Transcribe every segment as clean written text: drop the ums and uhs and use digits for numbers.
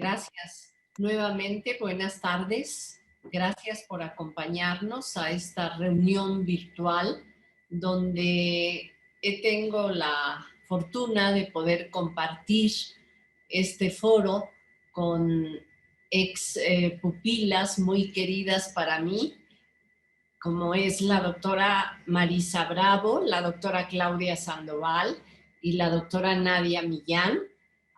Gracias. Nuevamente, buenas tardes. Gracias por acompañarnos a esta reunión virtual donde tengo la fortuna de poder compartir este foro con ex pupilas muy queridas para mí, como es la doctora Marisa Bravo, la doctora Claudia Sandoval y la doctora Nadia Millán.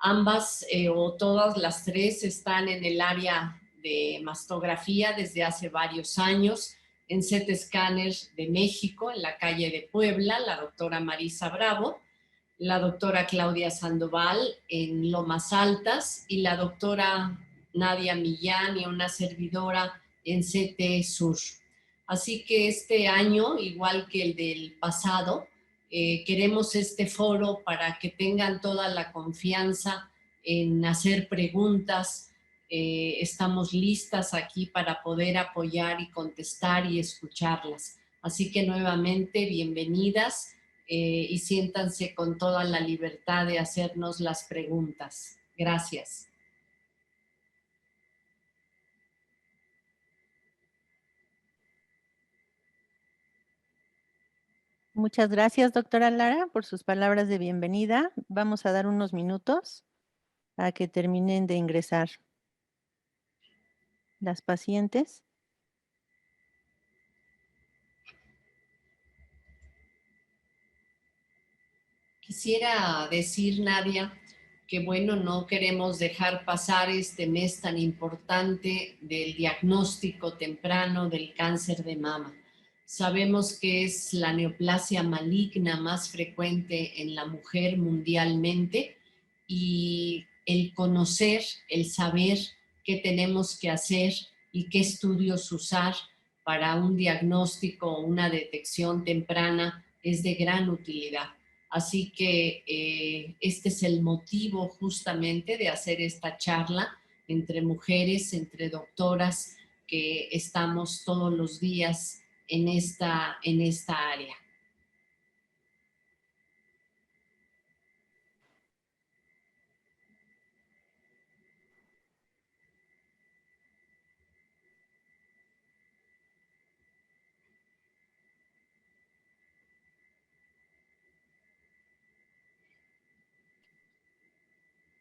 Ambas o todas las tres están en el área de mastografía desde hace varios años en CT Scanners de México, en la calle de Puebla, la doctora Marisa Bravo, la doctora Claudia Sandoval en Lomas Altas y la doctora Nadia Millán y una servidora en CT Sur. Así que este año, igual que el del pasado, queremos este foro para que tengan toda la confianza en hacer preguntas. Estamos listas aquí para poder apoyar y contestar y escucharlas. Así que nuevamente, bienvenidas y siéntanse con toda la libertad de hacernos las preguntas. Gracias. Muchas gracias, doctora Lara, por sus palabras de bienvenida. Vamos a dar unos minutos a que terminen de ingresar las pacientes. Quisiera decir, Nadia, que bueno, no queremos dejar pasar este mes tan importante del diagnóstico temprano del cáncer de mama. Sabemos que es la neoplasia maligna más frecuente en la mujer mundialmente y el conocer, el saber qué tenemos que hacer y qué estudios usar para un diagnóstico o una detección temprana es de gran utilidad. Así que este es el motivo justamente de hacer esta charla entre mujeres, entre doctoras que estamos todos los días en esta área.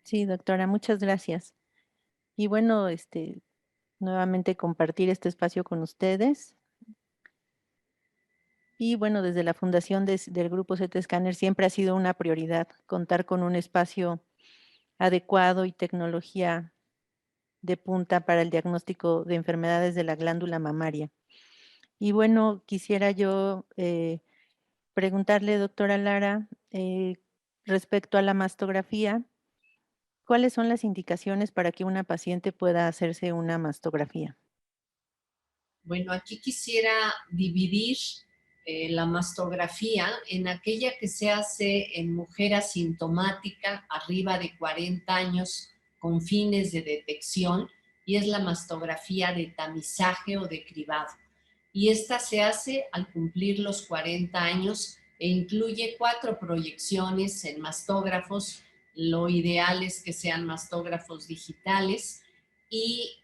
Sí, doctora, muchas gracias. Y bueno, nuevamente compartir este espacio con ustedes. Y bueno, desde la fundación del Grupo CT Scanner siempre ha sido una prioridad contar con un espacio adecuado y tecnología de punta para el diagnóstico de enfermedades de la glándula mamaria. Y bueno, quisiera yo preguntarle, doctora Lara, respecto a la mastografía, ¿cuáles son las indicaciones para que una paciente pueda hacerse una mastografía? Bueno, aquí quisiera dividir la mastografía en aquella que se hace en mujer asintomática arriba de 40 años con fines de detección y es la mastografía de tamizaje o de cribado. Y esta se hace al cumplir los 40 años e incluye 4 proyecciones en mastógrafos. Lo ideal es que sean mastógrafos digitales y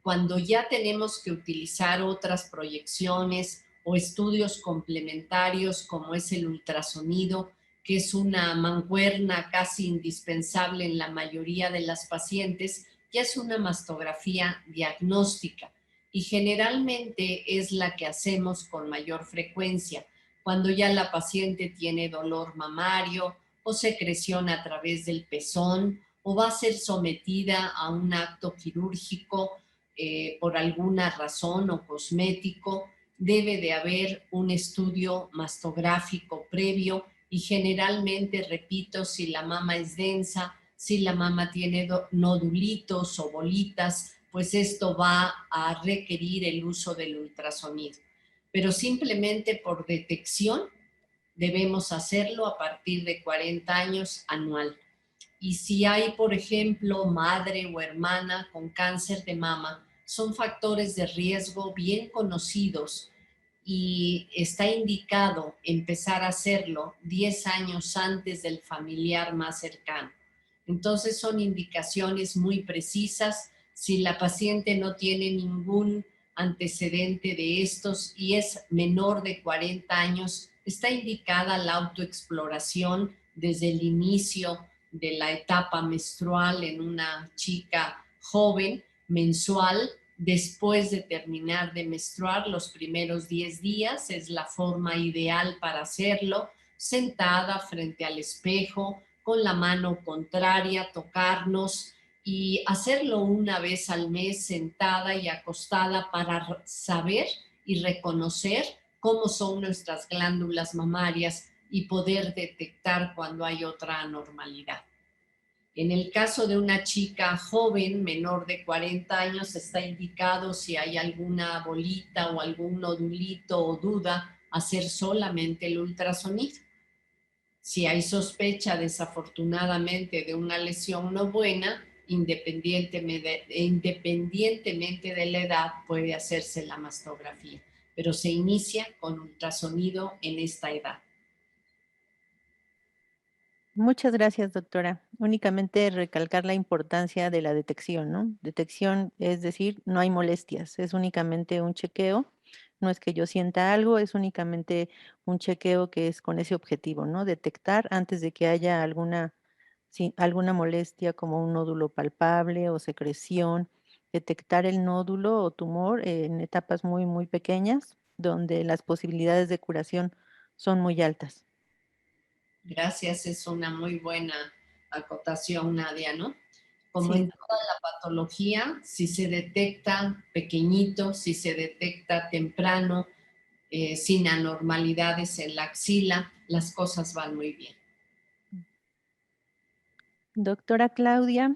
cuando ya tenemos que utilizar otras proyecciones o estudios complementarios como es el ultrasonido, que es una mancuerna casi indispensable en la mayoría de las pacientes, ya es una mastografía diagnóstica y generalmente es la que hacemos con mayor frecuencia cuando ya la paciente tiene dolor mamario o secreción a través del pezón o va a ser sometida a un acto quirúrgico por alguna razón o cosmético, debe de haber un estudio mastográfico previo y generalmente, repito, si la mama es densa, si la mama tiene nodulitos o bolitas, pues esto va a requerir el uso del ultrasonido. Pero simplemente por detección debemos hacerlo a partir de 40 años anual. Y si hay, por ejemplo, madre o hermana con cáncer de mama, son factores de riesgo bien conocidos y está indicado empezar a hacerlo 10 años antes del familiar más cercano. Entonces son indicaciones muy precisas. Si la paciente no tiene ningún antecedente de estos y es menor de 40 años, está indicada la autoexploración desde el inicio de la etapa menstrual en una chica joven, mensual, después de terminar de menstruar. Los primeros 10 días es la forma ideal para hacerlo, sentada frente al espejo, con la mano contraria, tocarnos y hacerlo una vez al mes sentada y acostada para saber y reconocer cómo son nuestras glándulas mamarias y poder detectar cuando hay otra anormalidad. En el caso de una chica joven, menor de 40 años, está indicado si hay alguna bolita o algún nodulito o duda, hacer solamente el ultrasonido. Si hay sospecha, desafortunadamente, de una lesión no buena, independientemente de la edad, puede hacerse la mastografía, pero se inicia con ultrasonido en esta edad. Muchas gracias, doctora. Únicamente recalcar la importancia de la detección, ¿no? Detección es decir, no hay molestias, es únicamente un chequeo, no es que yo sienta algo, es únicamente un chequeo que es con ese objetivo, ¿no? Detectar antes de que haya alguna molestia como un nódulo palpable o secreción, detectar el nódulo o tumor en etapas muy, muy pequeñas, donde las posibilidades de curación son muy altas. Gracias, es una muy buena acotación, Nadia, ¿no? Como Sí. en toda la patología, si se detecta pequeñito, si se detecta temprano, sin anormalidades en la axila, las cosas van muy bien. Doctora Claudia,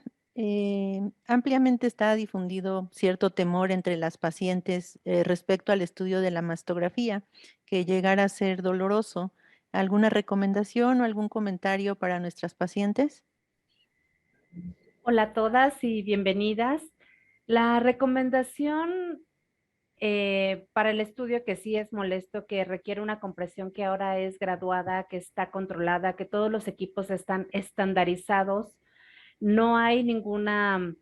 ampliamente está difundido cierto temor entre las pacientes respecto al estudio de la mastografía, que llegara a ser doloroso. ¿Alguna recomendación o algún comentario para nuestras pacientes? Hola a todas y bienvenidas. La recomendación para el estudio, que sí es molesto, que requiere una compresión que ahora es graduada, que está controlada, que todos los equipos están estandarizados, no hay ninguna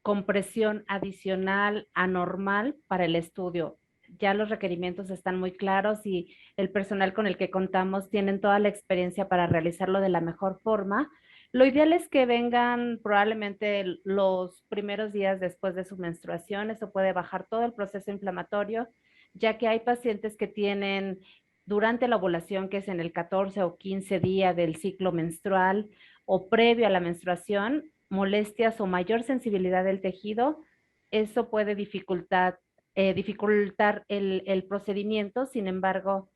compresión adicional anormal para el estudio. Ya los requerimientos están muy claros y el personal con el que contamos tienen toda la experiencia para realizarlo de la mejor forma. Lo ideal es que vengan probablemente los primeros días después de su menstruación. Eso puede bajar todo el proceso inflamatorio, ya que hay pacientes que tienen durante la ovulación, que es en el 14 o 15 día del ciclo menstrual, o previo a la menstruación, molestias o mayor sensibilidad del tejido. Eso puede dificultar el procedimiento. Sin embargo,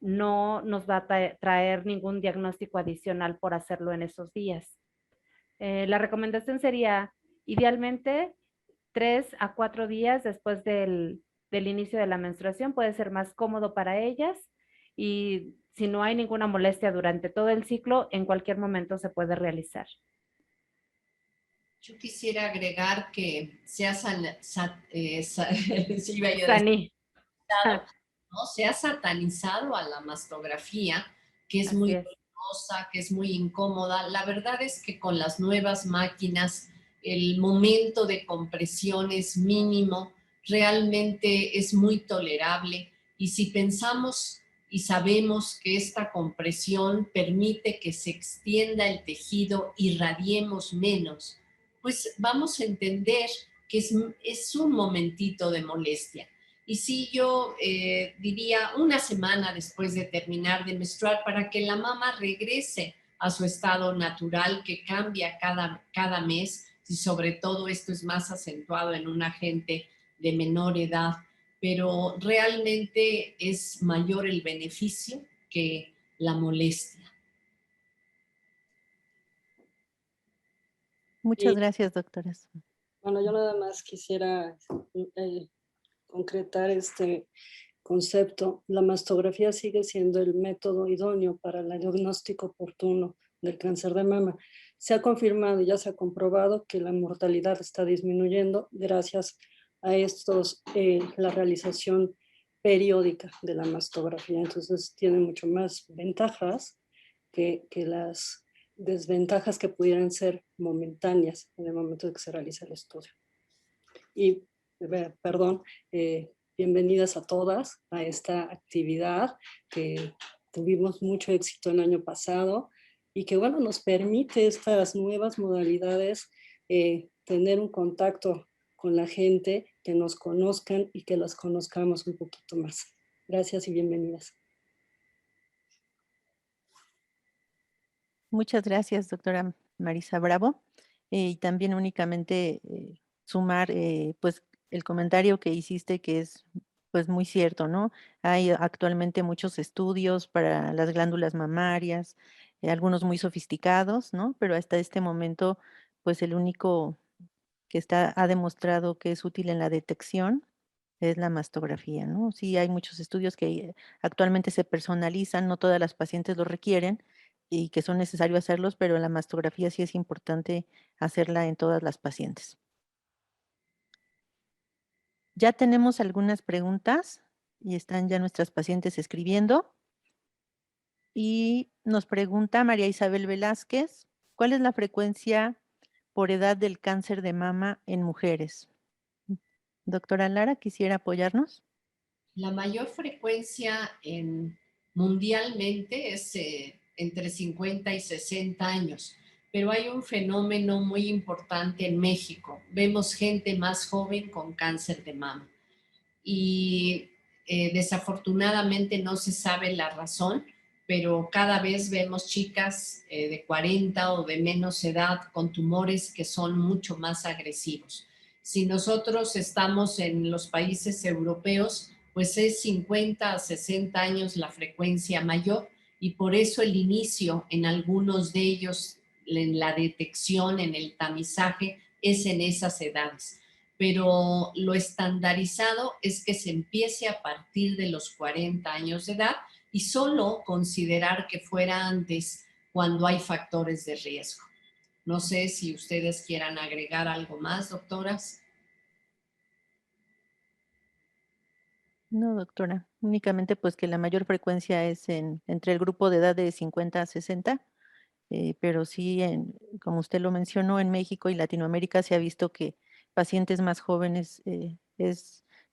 no nos va a traer ningún diagnóstico adicional por hacerlo en esos días. La recomendación sería, idealmente, 3 a 4 días después del inicio de la menstruación. Puede ser más cómodo para ellas, y si no hay ninguna molestia durante todo el ciclo, en cualquier momento se puede realizar. Yo quisiera agregar que se ha sí, iba yo a decir, Sani. ¿no? Se ha satanizado a la mastografía, que es Así muy es. dolorosa, que es muy incómoda. La verdad es que con las nuevas máquinas el momento de compresión es mínimo, realmente es muy tolerable, y si pensamos y sabemos que esta compresión permite que se extienda el tejido y radiemos menos, pues vamos a entender que es un momentito de molestia. Y sí, yo diría una semana después de terminar de menstruar, para que la mama regrese a su estado natural, que cambia cada mes, y sobre todo esto es más acentuado en una gente de menor edad, pero realmente es mayor el beneficio que la molestia. Muchas gracias, doctoras. Bueno, yo nada más quisiera concretar este concepto. La mastografía sigue siendo el método idóneo para el diagnóstico oportuno del cáncer de mama. Se ha confirmado y ya se ha comprobado que la mortalidad está disminuyendo gracias a la realización periódica de la mastografía. Entonces tiene mucho más ventajas que las desventajas que pudieran ser momentáneas en el momento de que se realiza el estudio. Y, perdón, bienvenidas a todas a esta actividad que tuvimos mucho éxito el año pasado y que, bueno, nos permite estas nuevas modalidades tener un contacto con la gente, que nos conozcan y que las conozcamos un poquito más. Gracias y bienvenidas. Muchas gracias, doctora Marisa Bravo. Y también únicamente sumar pues el comentario que hiciste, que es pues muy cierto, ¿no? Hay actualmente muchos estudios para las glándulas mamarias, algunos muy sofisticados, ¿no? Pero hasta este momento, pues el único que ha demostrado que es útil en la detección es la mastografía, ¿no? Sí, hay muchos estudios que actualmente se personalizan, no todas las pacientes lo requieren y que son necesarios hacerlos, pero la mastografía sí es importante hacerla en todas las pacientes. Ya tenemos algunas preguntas y están ya nuestras pacientes escribiendo. Y nos pregunta María Isabel Velázquez, ¿cuál es la frecuencia por edad del cáncer de mama en mujeres? Doctora Lara, ¿quisiera apoyarnos? La mayor frecuencia mundialmente es entre 50 y 60 años, pero hay un fenómeno muy importante en México. Vemos gente más joven con cáncer de mama y desafortunadamente no se sabe la razón, pero cada vez vemos chicas de 40 o de menos edad con tumores que son mucho más agresivos. Si nosotros estamos en los países europeos, pues es 50 a 60 años la frecuencia mayor y por eso el inicio en algunos de ellos, en la detección, en el tamizaje, es en esas edades. Pero lo estandarizado es que se empiece a partir de los 40 años de edad y solo considerar que fuera antes cuando hay factores de riesgo. No sé si ustedes quieran agregar algo más, doctoras. No, doctora. Únicamente pues que la mayor frecuencia es entre el grupo de edad de 50 a 60, pero sí, como usted lo mencionó, en México y Latinoamérica se ha visto que pacientes más jóvenes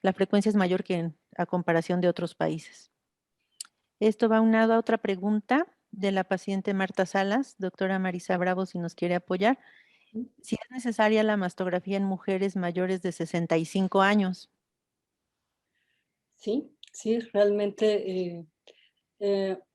la frecuencia es mayor que a comparación de otros países. Esto va unado a otra pregunta de la paciente Marta Salas. Doctora Marisa Bravo, si nos quiere apoyar. Si es necesaria la mastografía en mujeres mayores de 65 años. Sí, sí, realmente,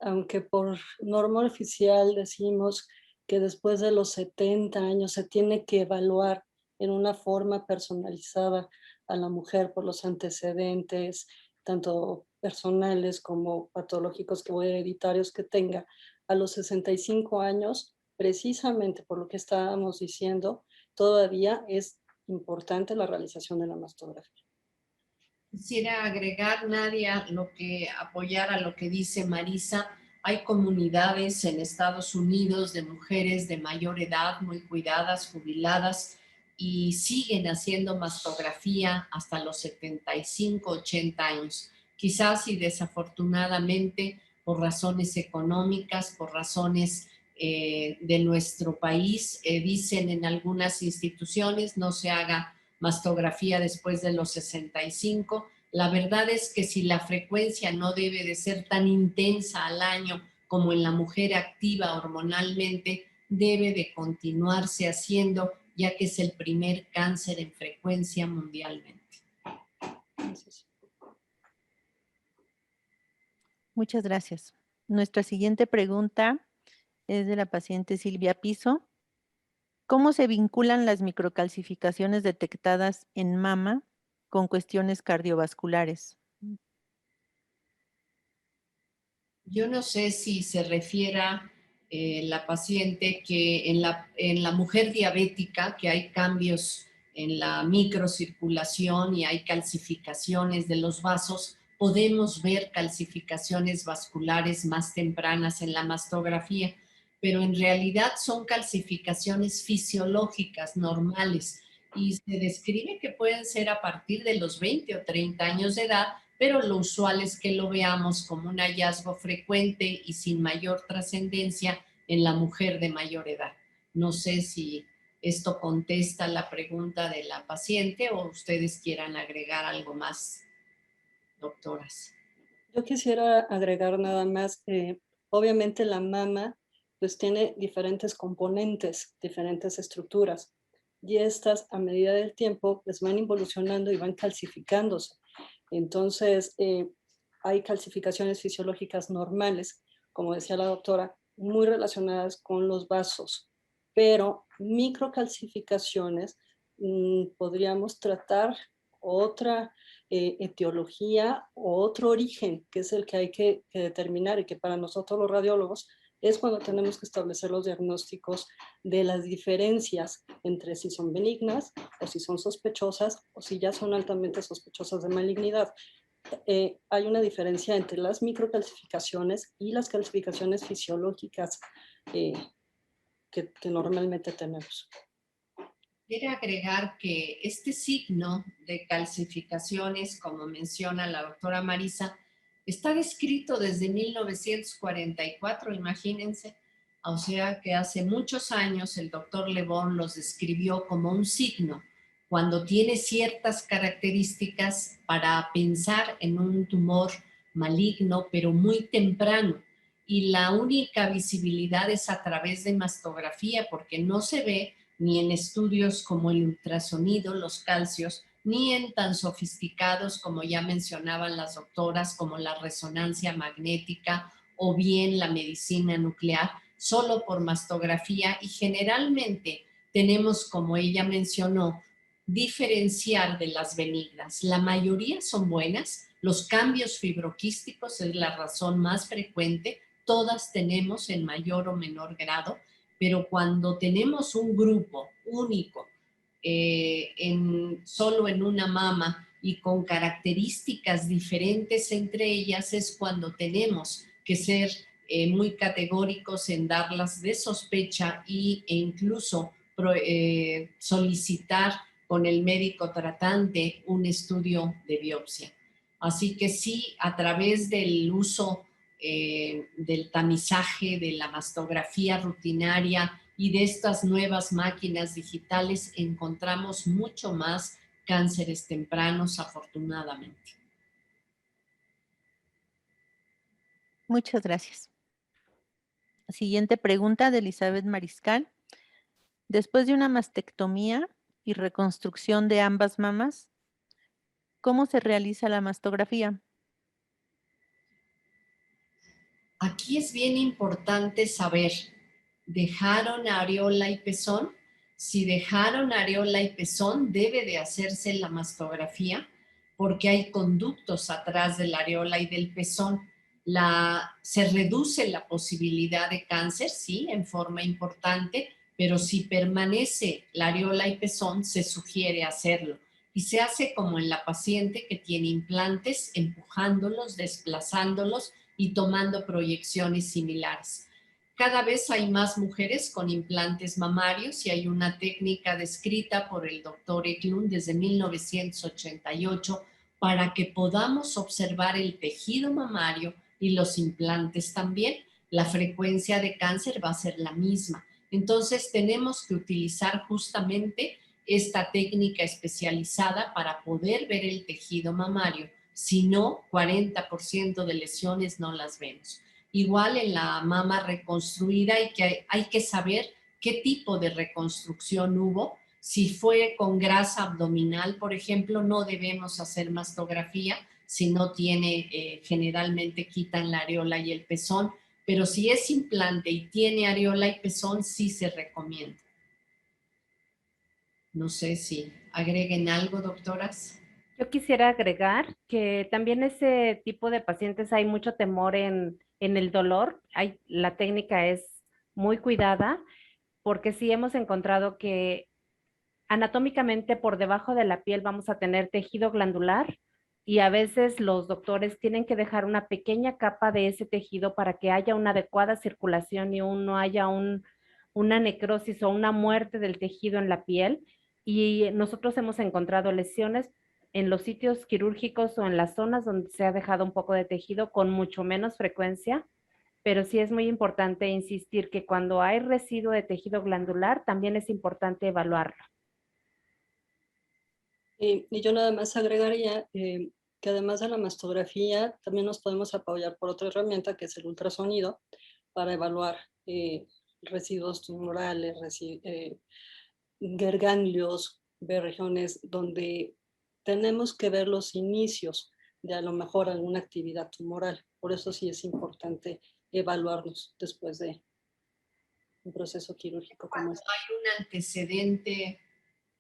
aunque por norma oficial decimos que después de los 70 años se tiene que evaluar en una forma personalizada a la mujer por los antecedentes, tanto personales como patológicos o hereditarios que tenga, a los 65 años, precisamente por lo que estábamos diciendo, todavía es importante la realización de la mastografía. Quisiera agregar, Nadia, apoyar lo que dice Marisa. Hay comunidades en Estados Unidos de mujeres de mayor edad, muy cuidadas, jubiladas, y siguen haciendo mastografía hasta los 75, 80 años. Quizás y desafortunadamente por razones económicas, por razones de nuestro país, dicen en algunas instituciones no se haga mastografía después de los 65. La verdad es que si la frecuencia no debe de ser tan intensa al año como en la mujer activa hormonalmente, debe de continuarse haciendo, ya que es el primer cáncer en frecuencia mundialmente. Muchas gracias. Nuestra siguiente pregunta es de la paciente Silvia Piso. ¿Cómo se vinculan las microcalcificaciones detectadas en mama con cuestiones cardiovasculares? Yo no sé si se refiera la paciente que en la mujer diabética, que hay cambios en la microcirculación y hay calcificaciones de los vasos, podemos ver calcificaciones vasculares más tempranas en la mastografía, pero en realidad son calcificaciones fisiológicas normales y se describe que pueden ser a partir de los 20 o 30 años de edad, pero lo usual es que lo veamos como un hallazgo frecuente y sin mayor trascendencia en la mujer de mayor edad. No sé si esto contesta la pregunta de la paciente o ustedes quieran agregar algo más, doctoras. Yo quisiera agregar nada más que obviamente la mama pues tiene diferentes componentes, diferentes estructuras, y estas a medida del tiempo pues van involucionando y van calcificándose. Entonces hay calcificaciones fisiológicas normales, como decía la doctora, muy relacionadas con los vasos, pero microcalcificaciones podríamos tratar otra etiología o otro origen, que es el que hay que determinar y que para nosotros los radiólogos es cuando tenemos que establecer los diagnósticos de las diferencias entre si son benignas o si son sospechosas o si ya son altamente sospechosas de malignidad. Hay una diferencia entre las microcalcificaciones y las calcificaciones fisiológicas que normalmente tenemos. Quiero agregar que este signo de calcificaciones, como menciona la doctora Marisa, está descrito desde 1944, imagínense. O sea que hace muchos años el doctor Le Bon los describió como un signo, cuando tiene ciertas características para pensar en un tumor maligno, pero muy temprano. Y la única visibilidad es a través de mastografía, porque no se ve ni en estudios como el ultrasonido, los calcios, ni en tan sofisticados como ya mencionaban las doctoras, como la resonancia magnética o bien la medicina nuclear, solo por mastografía, y generalmente tenemos, como ella mencionó, diferenciar de las benignas. La mayoría son buenas, los cambios fibroquísticos es la razón más frecuente, todas tenemos en mayor o menor grado, pero cuando tenemos un grupo único, solo en una mama y con características diferentes entre ellas, es cuando tenemos que ser muy categóricos en darlas de sospecha e incluso solicitar con el médico tratante un estudio de biopsia. Así que sí, a través del uso del tamizaje, de la mastografía rutinaria y de estas nuevas máquinas digitales, encontramos mucho más cánceres tempranos, afortunadamente. Muchas gracias. Siguiente pregunta de Elizabeth Mariscal. Después de una mastectomía y reconstrucción de ambas mamas, ¿cómo se realiza la mastografía? Aquí es bien importante saber, ¿dejaron areola y pezón? Si dejaron areola y pezón, debe de hacerse la mastografía porque hay conductos atrás de la areola y del pezón. Se reduce la posibilidad de cáncer, sí, en forma importante, pero si permanece la areola y pezón, se sugiere hacerlo. Y se hace como en la paciente que tiene implantes, empujándolos, desplazándolos y tomando proyecciones similares. Cada vez hay más mujeres con implantes mamarios y hay una técnica descrita por el doctor Eklund desde 1988 para que podamos observar el tejido mamario y los implantes también. La frecuencia de cáncer va a ser la misma. Entonces tenemos que utilizar justamente esta técnica especializada para poder ver el tejido mamario. Si no, 40% de lesiones no las vemos. Igual en la mama reconstruida hay que saber qué tipo de reconstrucción hubo. Si fue con grasa abdominal, por ejemplo, no debemos hacer mastografía. Si no tiene, generalmente quitan la areola y el pezón. Pero si es implante y tiene areola y pezón, sí se recomienda. No sé si agreguen algo, doctoras. Yo quisiera agregar que también ese tipo de pacientes hay mucho temor en el dolor. La técnica es muy cuidada porque sí hemos encontrado que anatómicamente por debajo de la piel vamos a tener tejido glandular y a veces los doctores tienen que dejar una pequeña capa de ese tejido para que haya una adecuada circulación y no haya una necrosis o una muerte del tejido en la piel. Y nosotros hemos encontrado lesiones en los sitios quirúrgicos o en las zonas donde se ha dejado un poco de tejido con mucho menos frecuencia, pero sí es muy importante insistir que cuando hay residuo de tejido glandular, también es importante evaluarlo. Y yo nada más agregaría que además de la mastografía, también nos podemos apoyar por otra herramienta que es el ultrasonido para evaluar residuos tumorales, ver ganglios, ver regiones donde tenemos que ver los inicios de a lo mejor alguna actividad tumoral. Por eso sí es importante evaluarnos después de un proceso quirúrgico como este. Hay un antecedente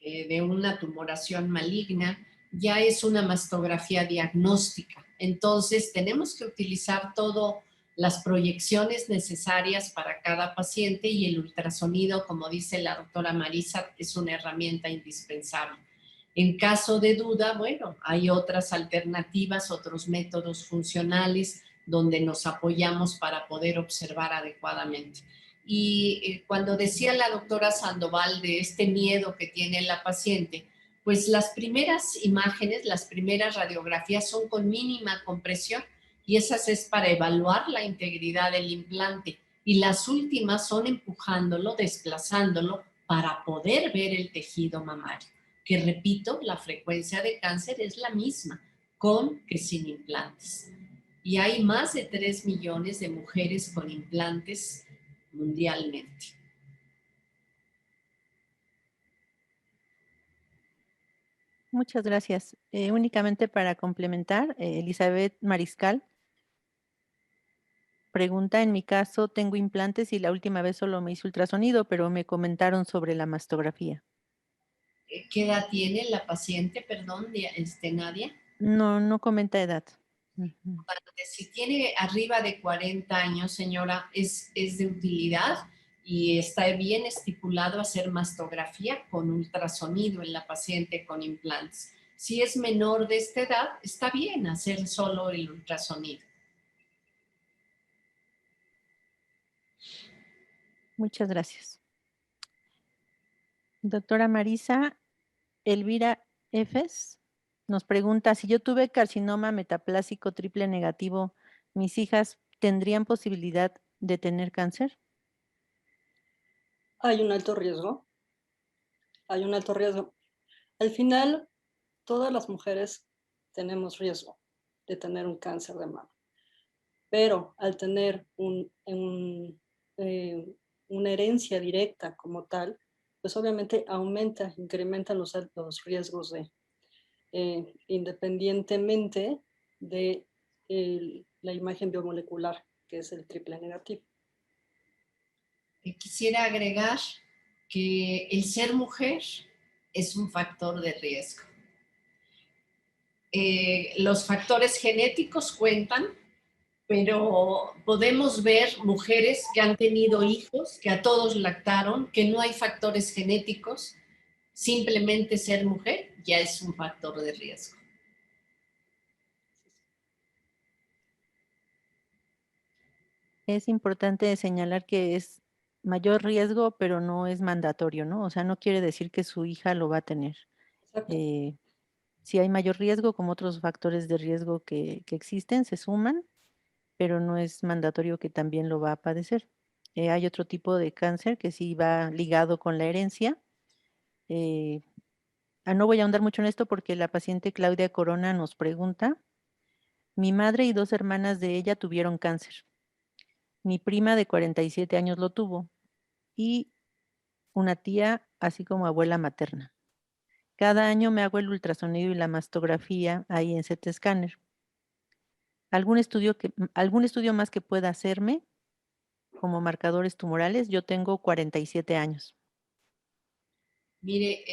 de una tumoración maligna, ya es una mastografía diagnóstica. Entonces, tenemos que utilizar todas las proyecciones necesarias para cada paciente y el ultrasonido, como dice la doctora Marisa, es una herramienta indispensable. En caso de duda, bueno, hay otras alternativas, otros métodos funcionales donde nos apoyamos para poder observar adecuadamente. Y cuando decía la doctora Sandoval de este miedo que tiene la paciente, pues las primeras imágenes, las primeras radiografías son con mínima compresión y esas es para evaluar la integridad del implante y las últimas son empujándolo, desplazándolo para poder ver el tejido mamario, que repito, la frecuencia de cáncer es la misma, con que sin implantes. Y hay más de 3 millones de mujeres con implantes mundialmente. Muchas gracias. Únicamente para complementar, Elizabeth Mariscal pregunta, en mi caso tengo implantes y la última vez solo me hice ultrasonido, pero me comentaron sobre la mastografía. ¿Qué edad tiene la paciente, perdón, Nadia? No comenta edad. Si tiene arriba de 40 años, señora, es de utilidad y está bien estipulado hacer mastografía con ultrasonido en la paciente con implantes. Si es menor de esta edad, está bien hacer solo el ultrasonido. Muchas gracias. Doctora Marisa, Elvira Efes nos pregunta, si yo tuve carcinoma metaplásico triple negativo, ¿mis hijas tendrían posibilidad de tener cáncer? Hay un alto riesgo. Hay un alto riesgo. Al final, todas las mujeres tenemos riesgo de tener un cáncer de mama. Pero al tener una herencia directa como tal, pues obviamente incrementan los riesgos independientemente de la imagen biomolecular, que es el triple negativo. Quisiera agregar que el ser mujer es un factor de riesgo. Los factores genéticos cuentan, pero podemos ver mujeres que han tenido hijos, que a todos lactaron, que no hay factores genéticos, simplemente ser mujer ya es un factor de riesgo. Es importante señalar que es mayor riesgo, pero no es mandatorio, ¿no? O sea, no quiere decir que su hija lo va a tener. Si hay mayor riesgo, como otros factores de riesgo que existen, se suman, pero no es mandatorio que también lo va a padecer. Hay otro tipo de cáncer que sí va ligado con la herencia. No voy a ahondar mucho en esto porque la paciente Claudia Corona nos pregunta, mi madre y 2 hermanas de ella tuvieron cáncer. Mi prima de 47 años lo tuvo y una tía, así como abuela materna. Cada año me hago el ultrasonido y la mastografía ahí en CT Scanner. ¿Algún estudio más que pueda hacerme como marcadores tumorales? Yo tengo 47 años. Mire,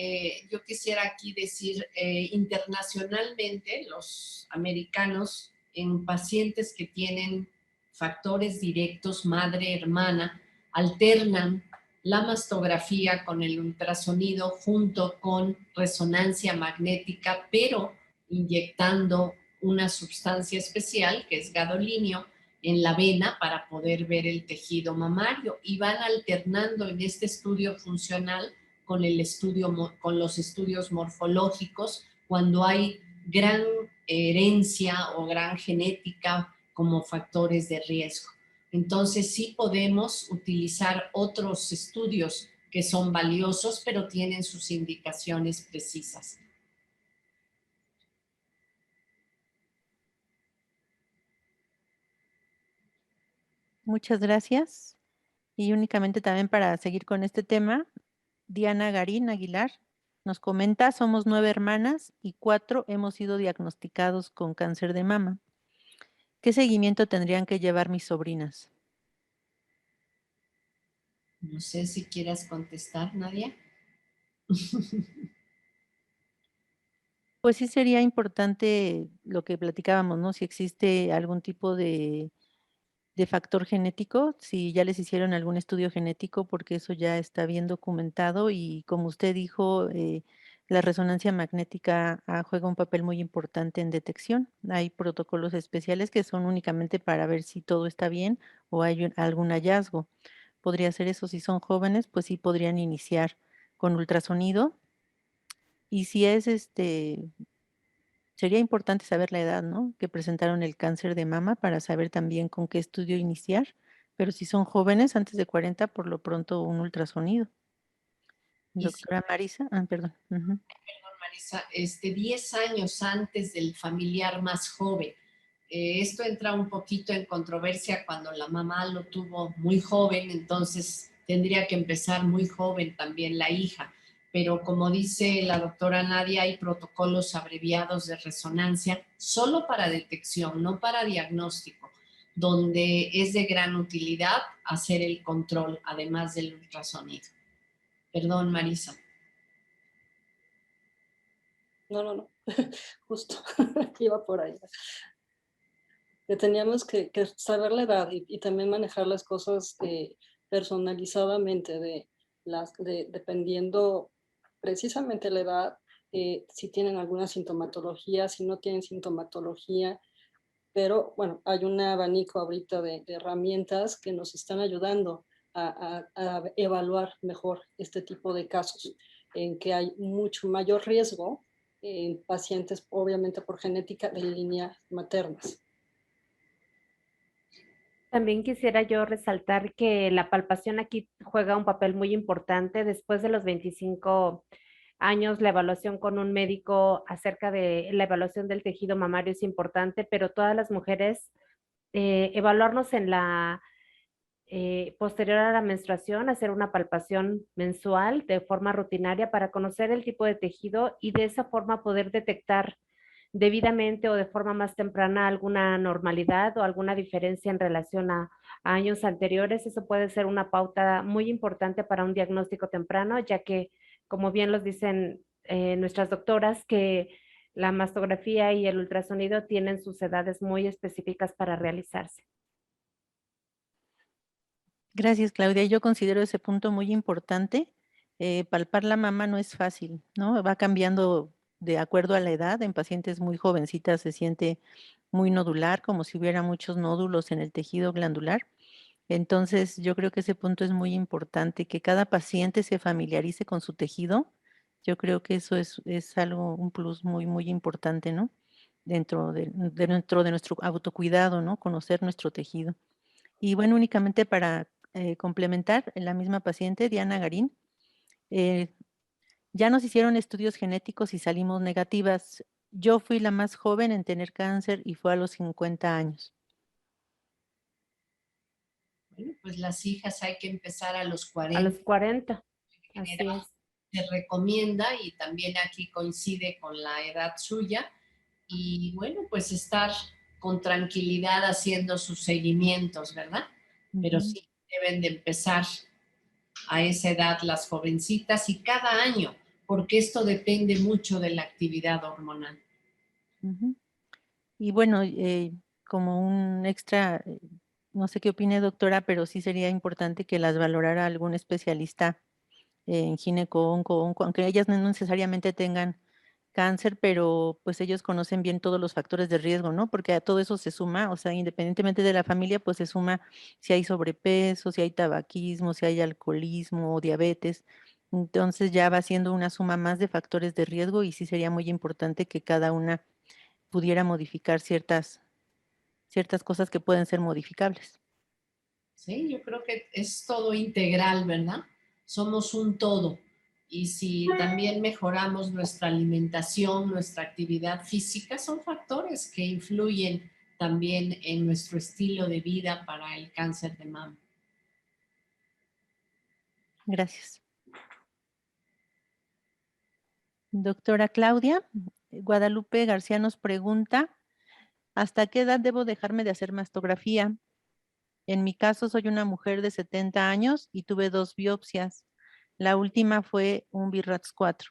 yo quisiera aquí decir, internacionalmente los americanos en pacientes que tienen factores directos madre-hermana alternan la mastografía con el ultrasonido junto con resonancia magnética, pero inyectando una sustancia especial que es gadolinio en la vena para poder ver el tejido mamario y van alternando en este estudio funcional con los estudios morfológicos cuando hay gran herencia o gran genética como factores de riesgo. Entonces sí podemos utilizar otros estudios que son valiosos, pero tienen sus indicaciones precisas. Muchas gracias. Y únicamente también para seguir con este tema, Diana Garín Aguilar nos comenta, somos 9 hermanas y 4 hemos sido diagnosticados con cáncer de mama. ¿Qué seguimiento tendrían que llevar mis sobrinas? No sé si quieras contestar, Nadia. Pues sí sería importante lo que platicábamos, ¿no? Si existe algún tipo de factor genético, si ya les hicieron algún estudio genético, porque eso ya está bien documentado y como usted dijo, la resonancia magnética juega un papel muy importante en detección. Hay protocolos especiales que son únicamente para ver si todo está bien o hay algún hallazgo. Podría ser eso, si son jóvenes, pues sí podrían iniciar con ultrasonido. Y si es sería importante saber la edad, ¿no? Que presentaron el cáncer de mama para saber también con qué estudio iniciar, pero si son jóvenes, antes de 40, por lo pronto un ultrasonido. Y sí, Doctora Marisa, perdón. Ujú. Marisa, 10 años antes del familiar más joven. Esto entra un poquito en controversia cuando la mamá lo tuvo muy joven, entonces tendría que empezar muy joven también la hija. Pero como dice la doctora Nadia, hay protocolos abreviados de resonancia solo para detección, no para diagnóstico, donde es de gran utilidad hacer el control, además del ultrasonido. Perdón, Marisa. No, justo iba por ahí. Que teníamos que saber la edad y también manejar las cosas personalizadamente, dependiendo precisamente la edad, si tienen alguna sintomatología, si no tienen sintomatología, pero bueno, hay un abanico ahorita de herramientas que nos están ayudando a evaluar mejor este tipo de casos, en que hay mucho mayor riesgo en pacientes, obviamente por genética de línea maternas. También quisiera yo resaltar que la palpación aquí juega un papel muy importante. Después de los 25 años, la evaluación con un médico acerca de la evaluación del tejido mamario es importante, pero todas las mujeres evaluarnos en la posterior a la menstruación, hacer una palpación mensual de forma rutinaria para conocer el tipo de tejido y de esa forma poder detectar debidamente o de forma más temprana alguna normalidad o alguna diferencia en relación a años anteriores. Eso puede ser una pauta muy importante para un diagnóstico temprano, ya que, como bien los dicen nuestras doctoras, que la mastografía y el ultrasonido tienen sus edades muy específicas para realizarse. Gracias, Claudia. Yo considero ese punto muy importante. Palpar la mama no es fácil, ¿no? Va cambiando de acuerdo a la edad. En pacientes muy jovencitas se siente muy nodular, como si hubiera muchos nódulos en el tejido glandular. Entonces, yo creo que ese punto es muy importante, que cada paciente se familiarice con su tejido. Yo creo que eso es algo, un plus muy, muy importante, ¿no? Dentro de nuestro autocuidado, ¿no? Conocer nuestro tejido. Y bueno, únicamente para complementar, en la misma paciente, Diana Garín, eh, ya nos hicieron estudios genéticos y salimos negativas. Yo fui la más joven en tener cáncer y fue a los 50 años. Bueno, pues las hijas hay que empezar a los A los 40. 40, En así general es. se recomienda y también aquí coincide con la edad suya. Y bueno, pues estar con tranquilidad haciendo sus seguimientos, ¿verdad? Pero Ujú, sí deben de empezar a esa edad las jovencitas y cada año, porque esto depende mucho de la actividad hormonal. ujú. Y bueno, como un extra, no sé qué opine doctora, pero sí sería importante que las valorara algún especialista en onco, aunque ellas no necesariamente tengan cáncer, pero pues ellos conocen bien todos los factores de riesgo, ¿no? Porque a todo eso se suma, o sea, independientemente de la familia, pues se suma si hay sobrepeso, si hay tabaquismo, si hay alcoholismo o diabetes. Entonces ya va siendo una suma más de factores de riesgo y sí sería muy importante que cada una pudiera modificar ciertas cosas que pueden ser modificables. Sí, yo creo que es todo integral, ¿verdad? Somos un todo. Y si también mejoramos nuestra alimentación, nuestra actividad física, son factores que influyen también en nuestro estilo de vida para el cáncer de mama. Gracias. Doctora Claudia, Guadalupe García nos pregunta, ¿hasta qué edad debo dejarme de hacer mastografía? En mi caso, soy una mujer de 70 años y tuve 2 biopsias. La última fue un BIRATS-4.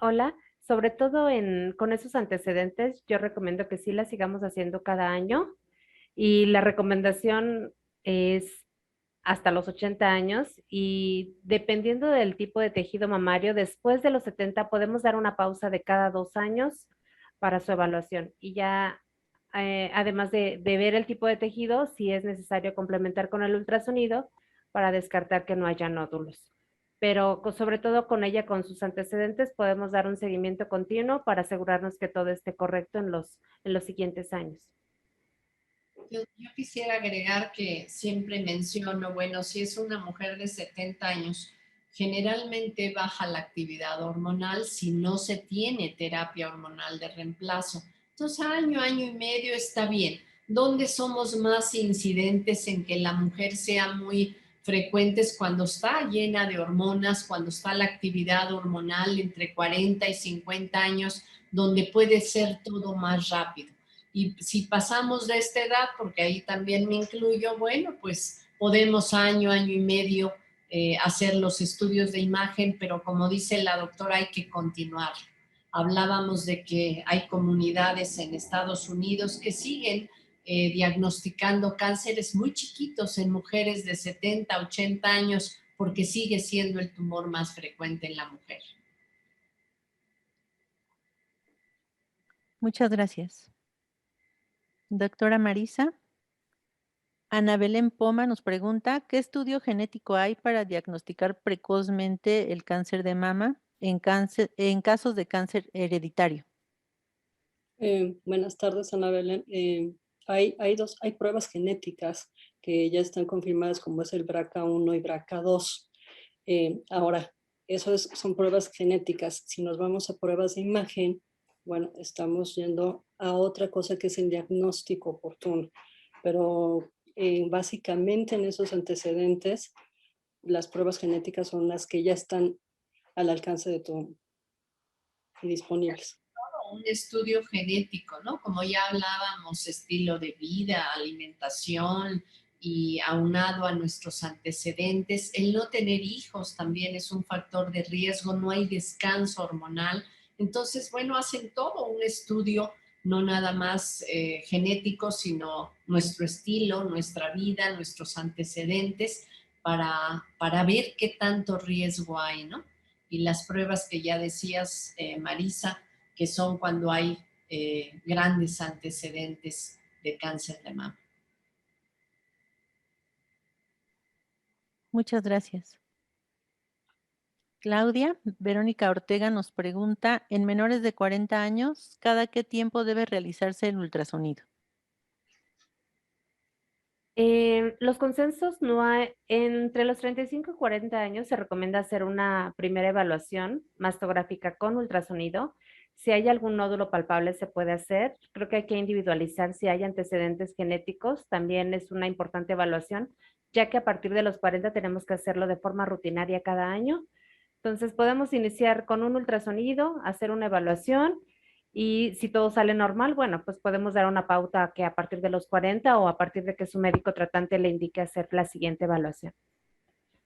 Hola, sobre todo con esos antecedentes, yo recomiendo que sí la sigamos haciendo cada año y la recomendación es hasta los 80 años y dependiendo del tipo de tejido mamario, después de los 70 podemos dar una pausa de cada 2 años para su evaluación y ya además de ver el tipo de tejido, si es necesario complementar con el ultrasonido para descartar que no haya nódulos. Pero sobre todo con ella, con sus antecedentes, podemos dar un seguimiento continuo para asegurarnos que todo esté correcto en los siguientes años. Yo quisiera agregar que siempre menciono, bueno, si es una mujer de 70 años, generalmente baja la actividad hormonal si no se tiene terapia hormonal de reemplazo. Entonces, año, año y medio está bien. ¿Dónde somos más incidentes en que la mujer sea muy frecuentes cuando está llena de hormonas, cuando está la actividad hormonal entre 40 y 50 años, donde puede ser todo más rápido? Y si pasamos de esta edad, porque ahí también me incluyo, bueno, pues podemos año, año y medio hacer los estudios de imagen, pero como dice la doctora, hay que continuar. Hablábamos de que hay comunidades en Estados Unidos que siguen diagnosticando cánceres muy chiquitos en mujeres de 70, 80 años, porque sigue siendo el tumor más frecuente en la mujer. Muchas gracias. Doctora Marisa, Ana Belén Poma nos pregunta, ¿qué estudio genético hay para diagnosticar precozmente el cáncer de mama en casos de cáncer hereditario? Buenas tardes, Ana Belén. Hay pruebas genéticas que ya están confirmadas, como es el BRCA1 y BRCA2. Ahora, son pruebas genéticas. Si nos vamos a pruebas de imagen, bueno, estamos yendo a otra cosa que es el diagnóstico oportuno. Pero básicamente en esos antecedentes, las pruebas genéticas son las que ya están al alcance de todo y disponibles. Un estudio genético, ¿no? Como ya hablábamos, estilo de vida, alimentación y aunado a nuestros antecedentes, el no tener hijos también es un factor de riesgo, no hay descanso hormonal. Entonces, bueno, hacen todo un estudio, no nada más genético, sino nuestro estilo, nuestra vida, nuestros antecedentes, para ver qué tanto riesgo hay, ¿no? Y las pruebas que ya decías, Marisa, que son cuando hay grandes antecedentes de cáncer de mama. Muchas gracias. Claudia, Verónica Ortega nos pregunta, en menores de 40 años, ¿cada qué tiempo debe realizarse el ultrasonido? Los consensos no hay, entre los 35 y 40 años se recomienda hacer una primera evaluación mastográfica con ultrasonido. Si hay algún nódulo palpable se puede hacer. Creo que hay que individualizar si hay antecedentes genéticos. También es una importante evaluación, ya que a partir de los 40 tenemos que hacerlo de forma rutinaria cada año. Entonces podemos iniciar con un ultrasonido, hacer una evaluación y si todo sale normal, bueno, pues podemos dar una pauta que a partir de los 40 o a partir de que su médico tratante le indique hacer la siguiente evaluación.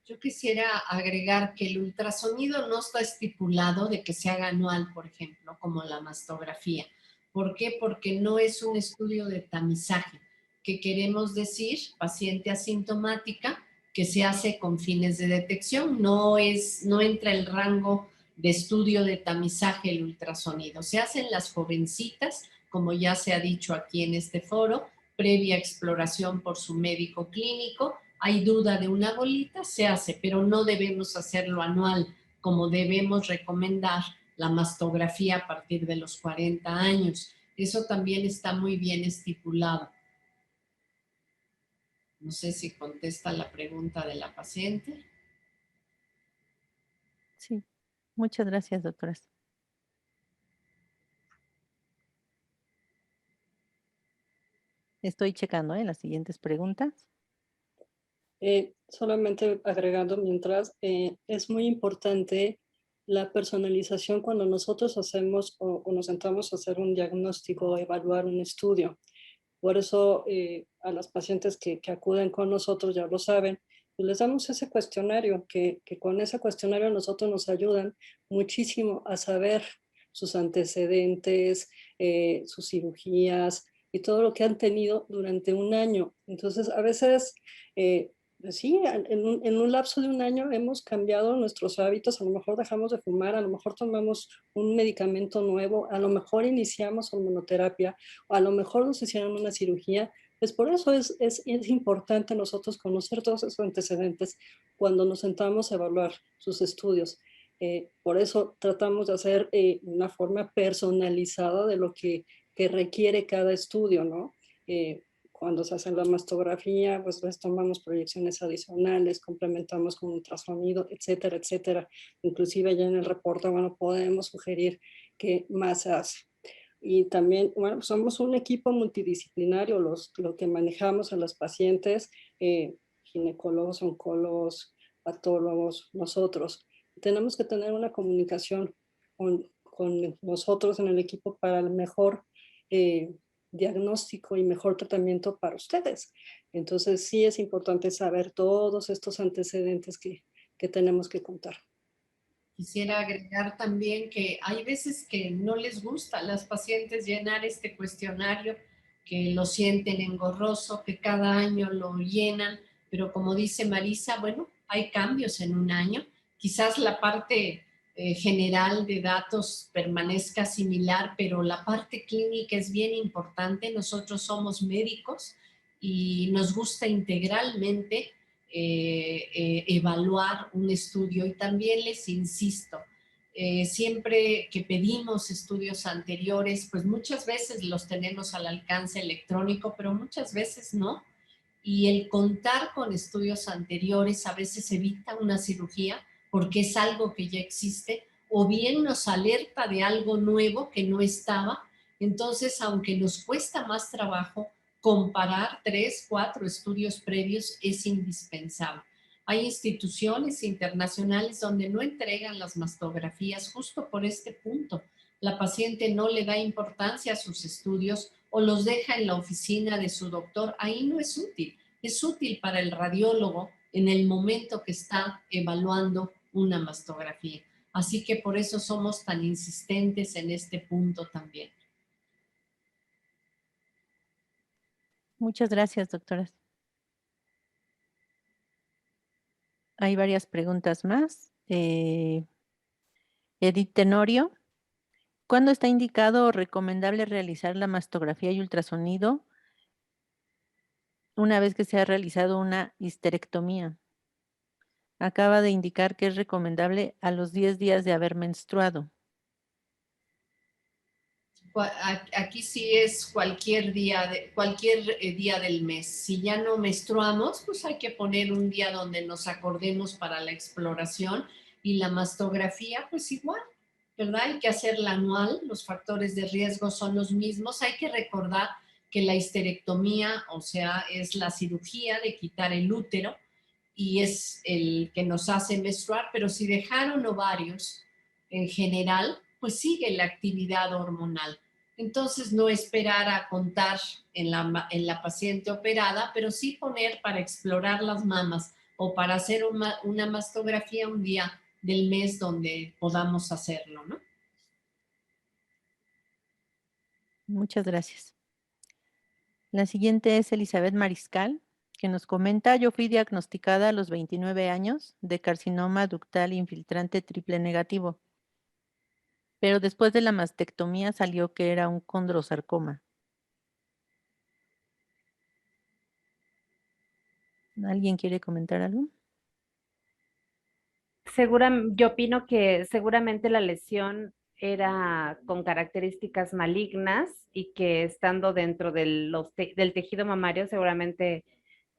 Yo quisiera agregar que el ultrasonido no está estipulado de que se haga anual, por ejemplo, como la mastografía. ¿Por qué? Porque no es un estudio de tamizaje, que queremos decir paciente asintomática que se hace con fines de detección. No entra el rango de estudio de tamizaje el ultrasonido. Se hacen las jovencitas, como ya se ha dicho aquí en este foro, previa exploración por su médico clínico. Hay duda de una bolita, se hace, pero no debemos hacerlo anual, como debemos recomendar la mastografía a partir de los 40 años. Eso también está muy bien estipulado. No sé si contesta la pregunta de la paciente. Sí, muchas gracias, doctoras. Estoy checando las siguientes preguntas. Solamente agregando mientras, es muy importante la personalización cuando nosotros hacemos o nos sentamos a hacer un diagnóstico o evaluar un estudio. Por eso a las pacientes que acuden con nosotros ya lo saben, pues les damos ese cuestionario, que con ese cuestionario nosotros nos ayudan muchísimo a saber sus antecedentes, sus cirugías y todo lo que han tenido durante un año. Entonces, a veces, pues sí, en un lapso de un año hemos cambiado nuestros hábitos, a lo mejor dejamos de fumar, a lo mejor tomamos un medicamento nuevo, a lo mejor iniciamos hormonoterapia, o a lo mejor nos hicieron una cirugía. Pues por eso es importante nosotros conocer todos esos antecedentes cuando nos sentamos a evaluar sus estudios. Por eso tratamos de hacer una forma personalizada de lo que requiere cada estudio, ¿no? Cuando se hace la mastografía, pues les tomamos proyecciones adicionales, complementamos con ultrasonido, etcétera, etcétera. Inclusive ya en el reporte, bueno, podemos sugerir qué más se hace. Y también, bueno, somos un equipo multidisciplinario, lo que manejamos a los pacientes, ginecólogos, oncólogos, patólogos, nosotros. Tenemos que tener una comunicación con nosotros en el equipo para el mejor diagnóstico y mejor tratamiento para ustedes. Entonces sí es importante saber todos estos antecedentes que tenemos que contar. Quisiera agregar también que hay veces que no les gusta a las pacientes llenar este cuestionario, que lo sienten engorroso, que cada año lo llenan, pero como dice Marisa, bueno, hay cambios en un año. Quizás la parte general de datos permanezca similar, pero la parte clínica es bien importante. Nosotros somos médicos y nos gusta integralmente evaluar un estudio. Y también les insisto, siempre que pedimos estudios anteriores, pues muchas veces los tenemos al alcance electrónico, pero muchas veces no. Y el contar con estudios anteriores a veces evita una cirugía porque es algo que ya existe, o bien nos alerta de algo nuevo que no estaba. Entonces, aunque nos cuesta más trabajo, comparar 3, 4 estudios previos es indispensable. Hay instituciones internacionales donde no entregan las mastografías justo por este punto. La paciente no le da importancia a sus estudios o los deja en la oficina de su doctor. Ahí no es útil. Es útil para el radiólogo en el momento que está evaluando una mastografía. Así que por eso somos tan insistentes en este punto también. Muchas gracias, doctoras. Hay varias preguntas más. Edith Tenorio, ¿cuándo está indicado o recomendable realizar la mastografía y ultrasonido una vez que se ha realizado una histerectomía? Acaba de indicar que es recomendable a los 10 días de haber menstruado. Aquí sí es cualquier día del mes. Si ya no menstruamos, pues hay que poner un día donde nos acordemos para la exploración, y la mastografía, pues igual, ¿verdad? Hay que hacerla anual, los factores de riesgo son los mismos. Hay que recordar que la histerectomía, o sea, es la cirugía de quitar el útero y es el que nos hace menstruar, pero si dejaron ovarios en general, pues sigue la actividad hormonal. Entonces, no esperar a contar en la paciente operada, pero sí poner para explorar las mamas o para hacer una mastografía un día del mes donde podamos hacerlo, ¿no? Muchas gracias. La siguiente es Elizabeth Mariscal, que nos comenta: yo fui diagnosticada a los 29 años de carcinoma ductal infiltrante triple negativo, pero después de la mastectomía salió que era un condrosarcoma. ¿Alguien quiere comentar algo? Yo opino que seguramente la lesión era con características malignas y que estando dentro del tejido mamario seguramente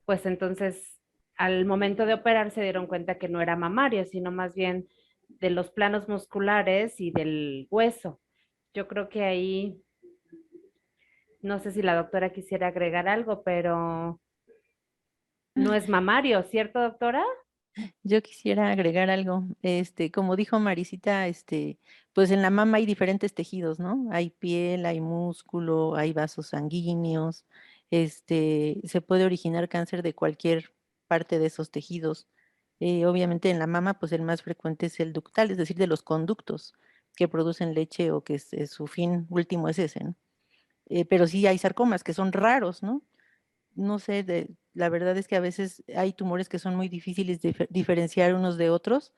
pues entonces al momento de operar se dieron cuenta que no era mamario, sino más bien de los planos musculares y del hueso. Yo creo que ahí, no sé si la doctora quisiera agregar algo, pero no es mamario, ¿cierto, doctora? Yo quisiera agregar algo, como dijo Marisita, pues en la mama hay diferentes tejidos, ¿no? Hay piel, hay músculo, hay vasos sanguíneos, se puede originar cáncer de cualquier parte de esos tejidos. Obviamente en la mama, pues el más frecuente es el ductal, es decir, de los conductos que producen leche o que su fin último es ese, ¿no? Pero sí hay sarcomas que son raros, ¿no? No sé, la verdad es que a veces hay tumores que son muy difíciles de diferenciar unos de otros.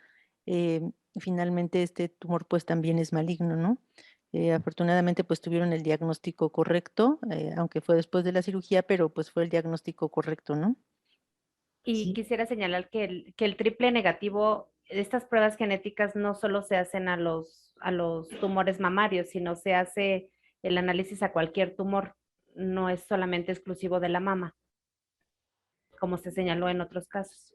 eh, Finalmente este tumor pues también es maligno, ¿no? Afortunadamente pues tuvieron el diagnóstico correcto, aunque fue después de la cirugía, pero pues fue el diagnóstico correcto, ¿no? Y Sí. quisiera señalar que el triple negativo, estas pruebas genéticas no solo se hacen a los tumores mamarios, sino se hace el análisis a cualquier tumor, no es solamente exclusivo de la mama, como se señaló en otros casos.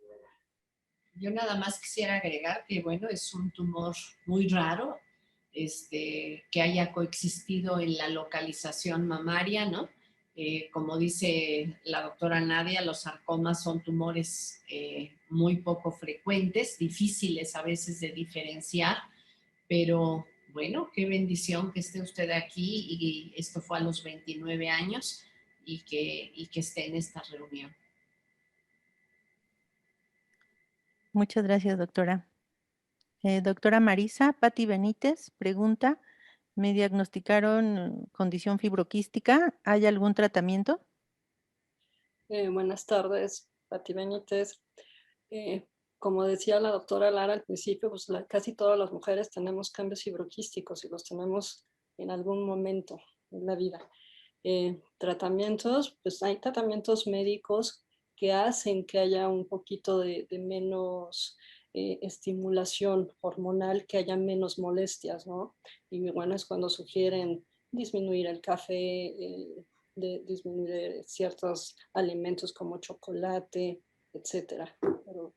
Yo nada más quisiera agregar que, bueno, es un tumor muy raro, que haya coexistido en la localización mamaria, ¿no? Como dice la doctora Nadia, los sarcomas son tumores muy poco frecuentes, difíciles a veces de diferenciar, pero bueno, qué bendición que esté usted aquí y esto fue a los 29 años y que esté en esta reunión. Muchas gracias, doctora. Doctora Marisa, Patti Benítez pregunta, me diagnosticaron condición fibroquística, ¿hay algún tratamiento? Buenas tardes, Pati Benítez. Eh, Como decía la doctora Lara al principio, pues casi todas las mujeres tenemos cambios fibroquísticos y los tenemos en algún momento en la vida. Tratamientos, pues hay tratamientos médicos que hacen que haya un poquito de menos estimulación hormonal, que haya menos molestias, ¿no? Y bueno, es cuando sugieren disminuir el café, de disminuir ciertos alimentos como chocolate, etcétera. Pero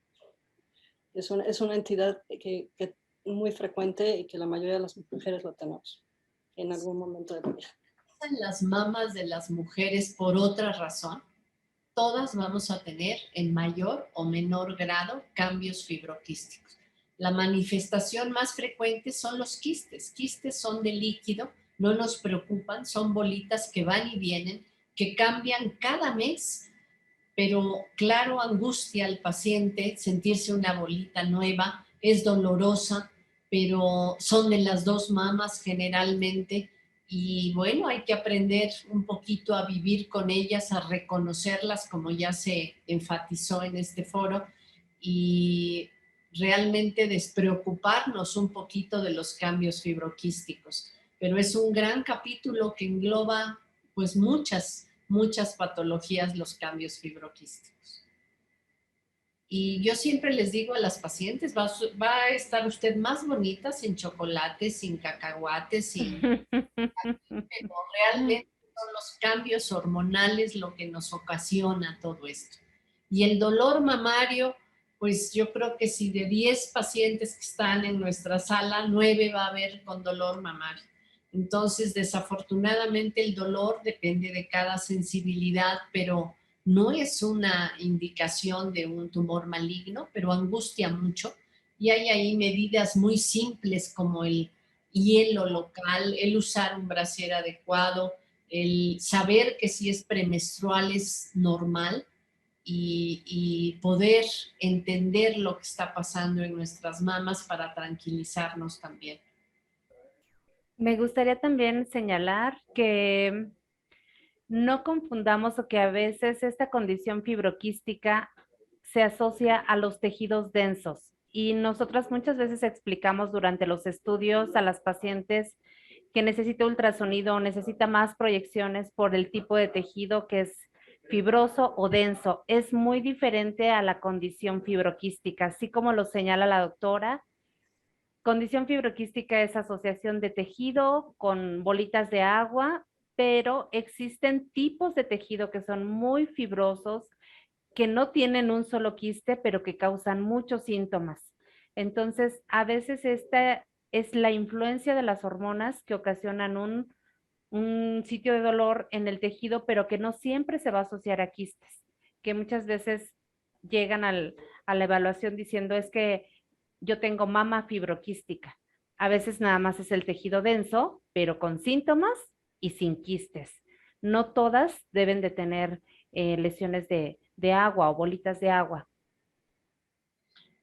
es una entidad que muy frecuente y que la mayoría de las mujeres lo tenemos en algún momento de la vida. En las mamas de las mujeres por otra razón, todas vamos a tener en mayor o menor grado cambios fibroquísticos. La manifestación más frecuente son los quistes. Quistes son de líquido, no nos preocupan, son bolitas que van y vienen, que cambian cada mes, pero claro, angustia al paciente sentirse una bolita nueva, es dolorosa, pero son de las dos mamas generalmente y bueno, hay que aprender un poquito a vivir con ellas, a reconocerlas como ya se enfatizó en este foro y realmente despreocuparnos un poquito de los cambios fibroquísticos. Pero es un gran capítulo que engloba pues muchas patologías los cambios fibroquísticos. Y yo siempre les digo a las pacientes, va a estar usted más bonita sin chocolate, sin cacahuate, pero realmente son los cambios hormonales lo que nos ocasiona todo esto. Y el dolor mamario, pues yo creo que si de 10 pacientes que están en nuestra sala, 9 va a haber con dolor mamario. Entonces, desafortunadamente el dolor depende de cada sensibilidad, pero no es una indicación de un tumor maligno, pero angustia mucho. Y hay ahí medidas muy simples como el hielo local, el usar un brasier adecuado, el saber que si es premenstrual es normal y poder entender lo que está pasando en nuestras mamas para tranquilizarnos también. Me gustaría también señalar que no confundamos o que a veces esta condición fibroquística se asocia a los tejidos densos y nosotras muchas veces explicamos durante los estudios a las pacientes que necesita ultrasonido o necesita más proyecciones por el tipo de tejido que es fibroso o denso. Es muy diferente a la condición fibroquística, así como lo señala la doctora. Condición fibroquística es asociación de tejido con bolitas de agua, pero existen tipos de tejido que son muy fibrosos, que no tienen un solo quiste, pero que causan muchos síntomas. Entonces, a veces esta es la influencia de las hormonas que ocasionan un sitio de dolor en el tejido, pero que no siempre se va a asociar a quistes, que muchas veces llegan a la evaluación diciendo es que yo tengo mama fibroquística. A veces nada más es el tejido denso, pero con síntomas y sin quistes. No todas deben de tener lesiones de agua o bolitas de agua.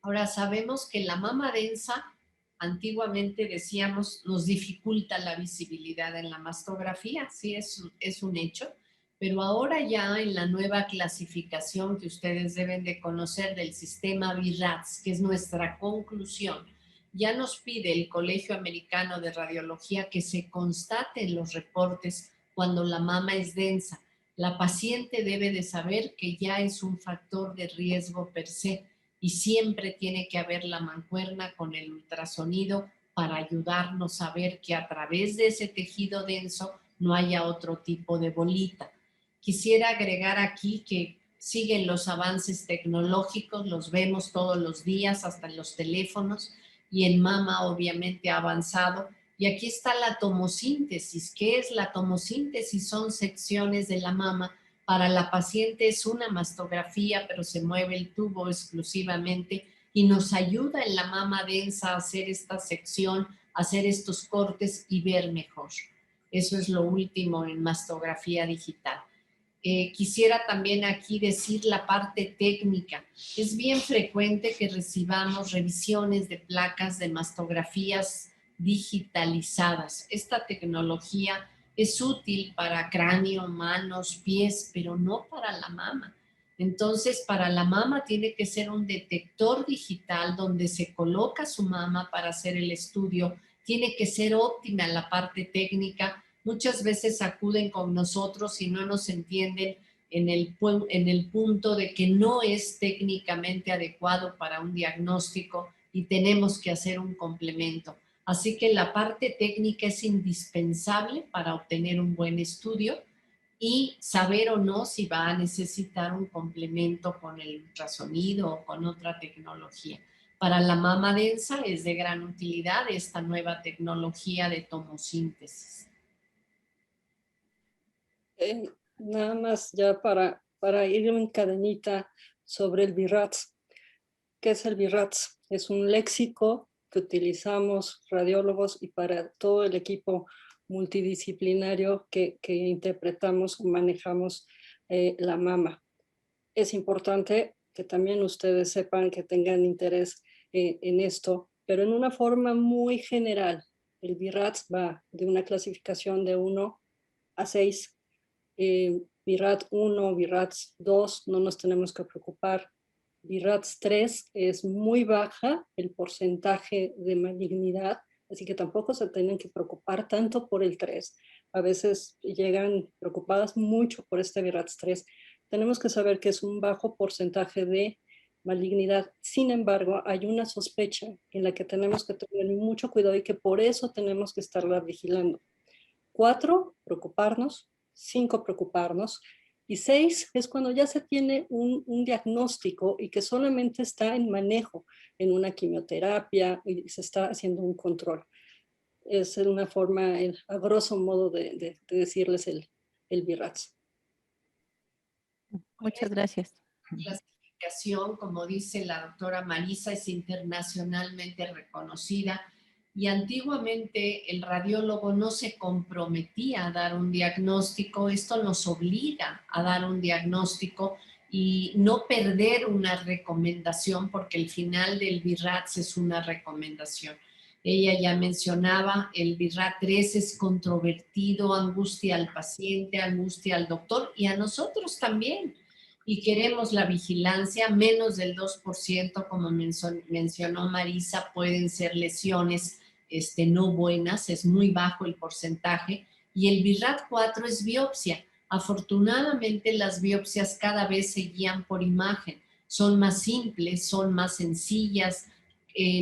Ahora sabemos que la mama densa, antiguamente decíamos, nos dificulta la visibilidad en la mastografía, sí es un hecho, pero ahora ya en la nueva clasificación que ustedes deben de conocer del sistema BIRATS, que es nuestra conclusión, ya nos pide el Colegio Americano de Radiología que se constate en los reportes cuando la mama es densa. La paciente debe de saber que ya es un factor de riesgo per se y siempre tiene que haber la mancuerna con el ultrasonido para ayudarnos a ver que a través de ese tejido denso no haya otro tipo de bolita. Quisiera agregar aquí que siguen los avances tecnológicos, los vemos todos los días, hasta en los teléfonos, y en mama obviamente ha avanzado. Y aquí está la tomosíntesis. ¿Qué es la tomosíntesis? Son secciones de la mama. Para la paciente es una mastografía, pero se mueve el tubo exclusivamente y nos ayuda en la mama densa a hacer esta sección, a hacer estos cortes y ver mejor. Eso es lo último en mastografía digital. Quisiera también aquí decir la parte técnica. Es bien frecuente que recibamos revisiones de placas de mastografías digitalizadas. Esta tecnología es útil para cráneo, manos, pies, pero no para la mama. Entonces, para la mama tiene que ser un detector digital donde se coloca su mama para hacer el estudio. Tiene que ser óptima la parte técnica. Muchas veces acuden con nosotros y no nos entienden en el punto de que no es técnicamente adecuado para un diagnóstico y tenemos que hacer un complemento. Así que la parte técnica es indispensable para obtener un buen estudio y saber o no si va a necesitar un complemento con el ultrasonido o con otra tecnología. Para la mama densa es de gran utilidad esta nueva tecnología de tomosíntesis. Nada más ya para ir en cadenita sobre el BIRATS. ¿Qué es el BIRATS? Es un léxico que utilizamos radiólogos y para todo el equipo multidisciplinario que interpretamos o manejamos la mama. Es importante que también ustedes sepan, que tengan interés en esto, pero en una forma muy general. El BIRATS va de una clasificación de 1 a 6. BIRAT 1, BIRAT 2, no nos tenemos que preocupar. BIRAT 3 es muy baja el porcentaje de malignidad, así que tampoco se tienen que preocupar tanto por el 3. A veces llegan preocupadas mucho por este BIRAT 3. Tenemos que saber que es un bajo porcentaje de malignidad. Sin embargo, hay una sospecha en la que tenemos que tener mucho cuidado y que por eso tenemos que estarla vigilando. 4, preocuparnos. 5, preocuparnos. Y 6 es cuando ya se tiene un diagnóstico y que solamente está en manejo, en una quimioterapia y se está haciendo un control. Es una forma, a grosso modo, de decirles el BIRATS. Muchas gracias. La clasificación, como dice la doctora Marisa, es internacionalmente reconocida y antiguamente el radiólogo no se comprometía a dar un diagnóstico. Esto nos obliga a dar un diagnóstico y no perder una recomendación, porque el final del BIRATS es una recomendación. Ella ya mencionaba, el BIRAT 3 es controvertido, angustia al paciente, angustia al doctor y a nosotros también. Y queremos la vigilancia, menos del 2%, como mencionó Marisa, pueden ser lesiones no buenas, es muy bajo el porcentaje, y el BIRAT 4 es biopsia. Afortunadamente las biopsias cada vez se guían por imagen, son más simples, son más sencillas,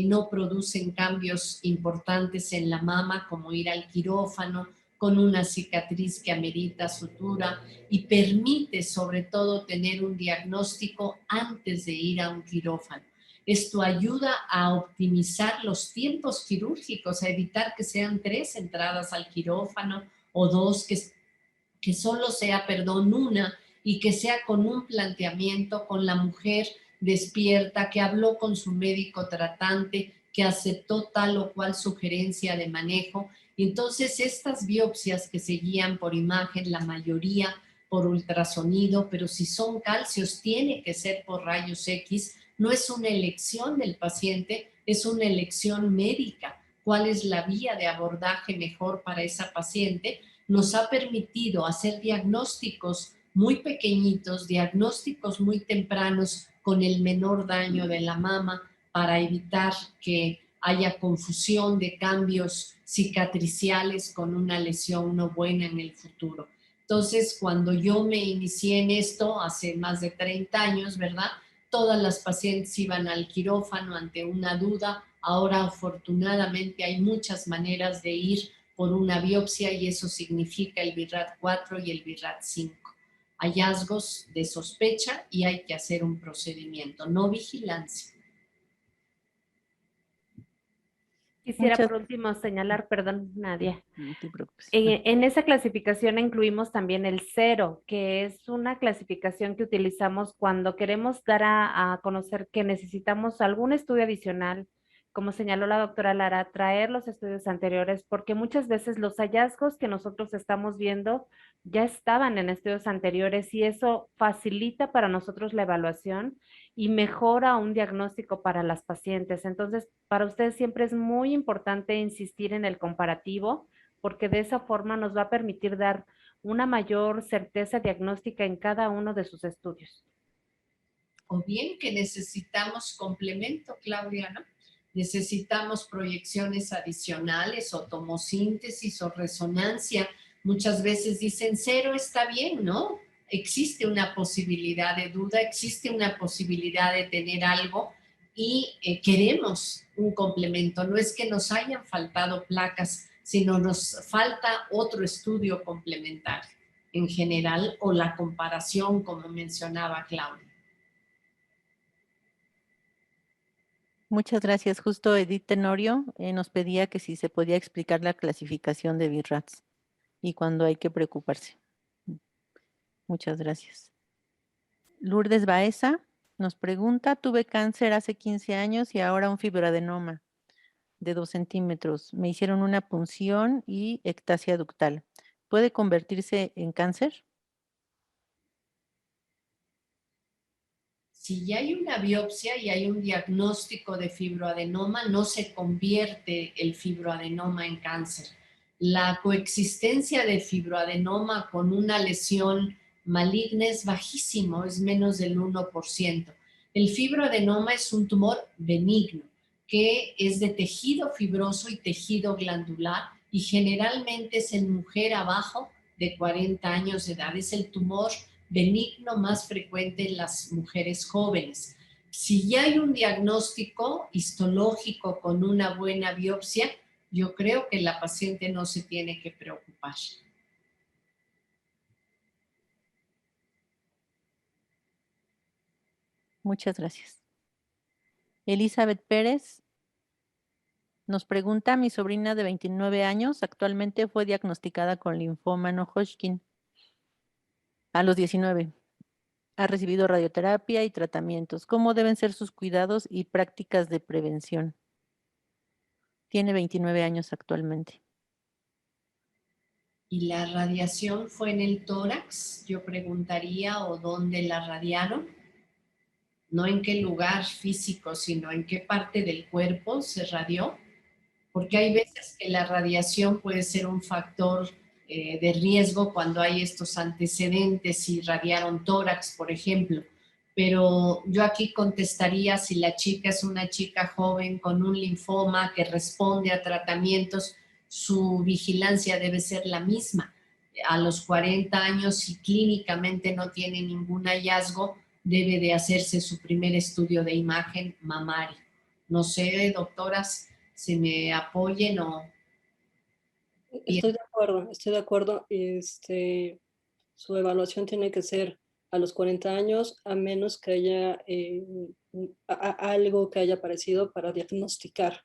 no producen cambios importantes en la mama como ir al quirófano con una cicatriz que amerita sutura y permite sobre todo tener un diagnóstico antes de ir a un quirófano. Esto ayuda a optimizar los tiempos quirúrgicos, a evitar que sean 3 entradas al quirófano o 2, que solo sea, perdón, una, y que sea con un planteamiento con la mujer despierta, que habló con su médico tratante, que aceptó tal o cual sugerencia de manejo. Y entonces estas biopsias que se guían por imagen, la mayoría por ultrasonido, pero si son calcios tiene que ser por rayos X, no es una elección del paciente, es una elección médica. ¿Cuál es la vía de abordaje mejor para esa paciente? Nos ha permitido hacer diagnósticos muy pequeñitos, diagnósticos muy tempranos con el menor daño de la mama para evitar que haya confusión de cambios cicatriciales con una lesión no buena en el futuro. Entonces, cuando yo me inicié en esto hace más de 30 años, ¿verdad? Todas las pacientes iban al quirófano ante una duda. Ahora, afortunadamente, hay muchas maneras de ir por una biopsia y eso significa el BIRAT 4 y el BIRAT 5. Hallazgos de sospecha y hay que hacer un procedimiento, no vigilancia. Quisiera por último señalar, perdón, Nadia. No te preocupes. En esa clasificación incluimos también el 0, que es una clasificación que utilizamos cuando queremos dar a conocer que necesitamos algún estudio adicional, como señaló la doctora Lara, traer los estudios anteriores, porque muchas veces los hallazgos que nosotros estamos viendo ya estaban en estudios anteriores y eso facilita para nosotros la evaluación y mejora un diagnóstico para las pacientes. Entonces, para ustedes siempre es muy importante insistir en el comparativo, porque de esa forma nos va a permitir dar una mayor certeza diagnóstica en cada uno de sus estudios. O bien que necesitamos complemento, Claudia, ¿no? Necesitamos proyecciones adicionales o tomosíntesis o resonancia. Muchas veces dicen 0 está bien, ¿no? Existe una posibilidad de duda, existe una posibilidad de tener algo y queremos un complemento. No es que nos hayan faltado placas, sino nos falta otro estudio complementario en general o la comparación, como mencionaba Claudia. Muchas gracias. Justo Edith Tenorio nos pedía que si se podía explicar la clasificación de BIRATs y cuándo hay que preocuparse. Muchas gracias. Lourdes Baeza nos pregunta, tuve cáncer hace 15 años y ahora un fibroadenoma de 2 centímetros. Me hicieron una punción y ectasia ductal. ¿Puede convertirse en cáncer? Si ya hay una biopsia y hay un diagnóstico de fibroadenoma, no se convierte el fibroadenoma en cáncer. La coexistencia de fibroadenoma con una lesión maligna es bajísimo, es menos del 1%. El fibroadenoma es un tumor benigno que es de tejido fibroso y tejido glandular y generalmente es en mujer abajo de 40 años de edad. Es el tumor benigno más frecuente en las mujeres jóvenes. Si ya hay un diagnóstico histológico con una buena biopsia, yo creo que la paciente no se tiene que preocupar. Muchas gracias. Elizabeth Pérez nos pregunta, mi sobrina de 29 años actualmente fue diagnosticada con linfoma no Hodgkin a los 19. Ha recibido radioterapia y tratamientos. ¿Cómo deben ser sus cuidados y prácticas de prevención? Tiene 29 años actualmente. ¿Y la radiación fue en el tórax? Yo preguntaría, ¿o dónde la radiaron? No en qué lugar físico, sino en qué parte del cuerpo se radió. Porque hay veces que la radiación puede ser un factor de riesgo cuando hay estos antecedentes, si radiaron tórax, por ejemplo. Pero yo aquí contestaría si la chica es una chica joven con un linfoma que responde a tratamientos, su vigilancia debe ser la misma. A los 40 años, si clínicamente no tiene ningún hallazgo, debe de hacerse su primer estudio de imagen mamario. No sé, doctoras, si me apoyen o... Estoy de acuerdo, estoy de acuerdo. Su evaluación tiene que ser a los 40 años, a menos que haya algo que haya aparecido para diagnosticar.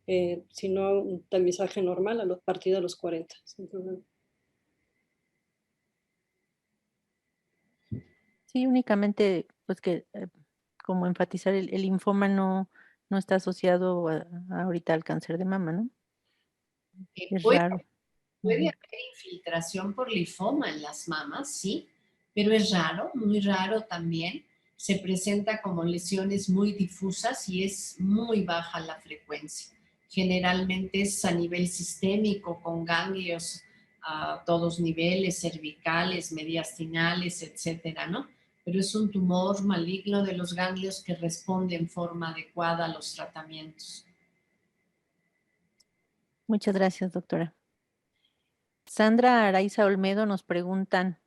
Si no, un tamizaje normal a partir de los 40. Sin problema. Sí, únicamente, pues que como enfatizar, el linfoma no está asociado ahorita al cáncer de mama, ¿no? Es Puede, raro. puede Ujú. haber infiltración por linfoma en las mamas, sí, pero es raro, muy raro también. Se presenta como lesiones muy difusas y es muy baja la frecuencia. Generalmente es a nivel sistémico, con ganglios a todos niveles, cervicales, mediastinales, etcétera, ¿no? Pero es un tumor maligno de los ganglios que responde en forma adecuada a los tratamientos. Muchas gracias, doctora. Sandra Araiza Olmedo nos preguntan,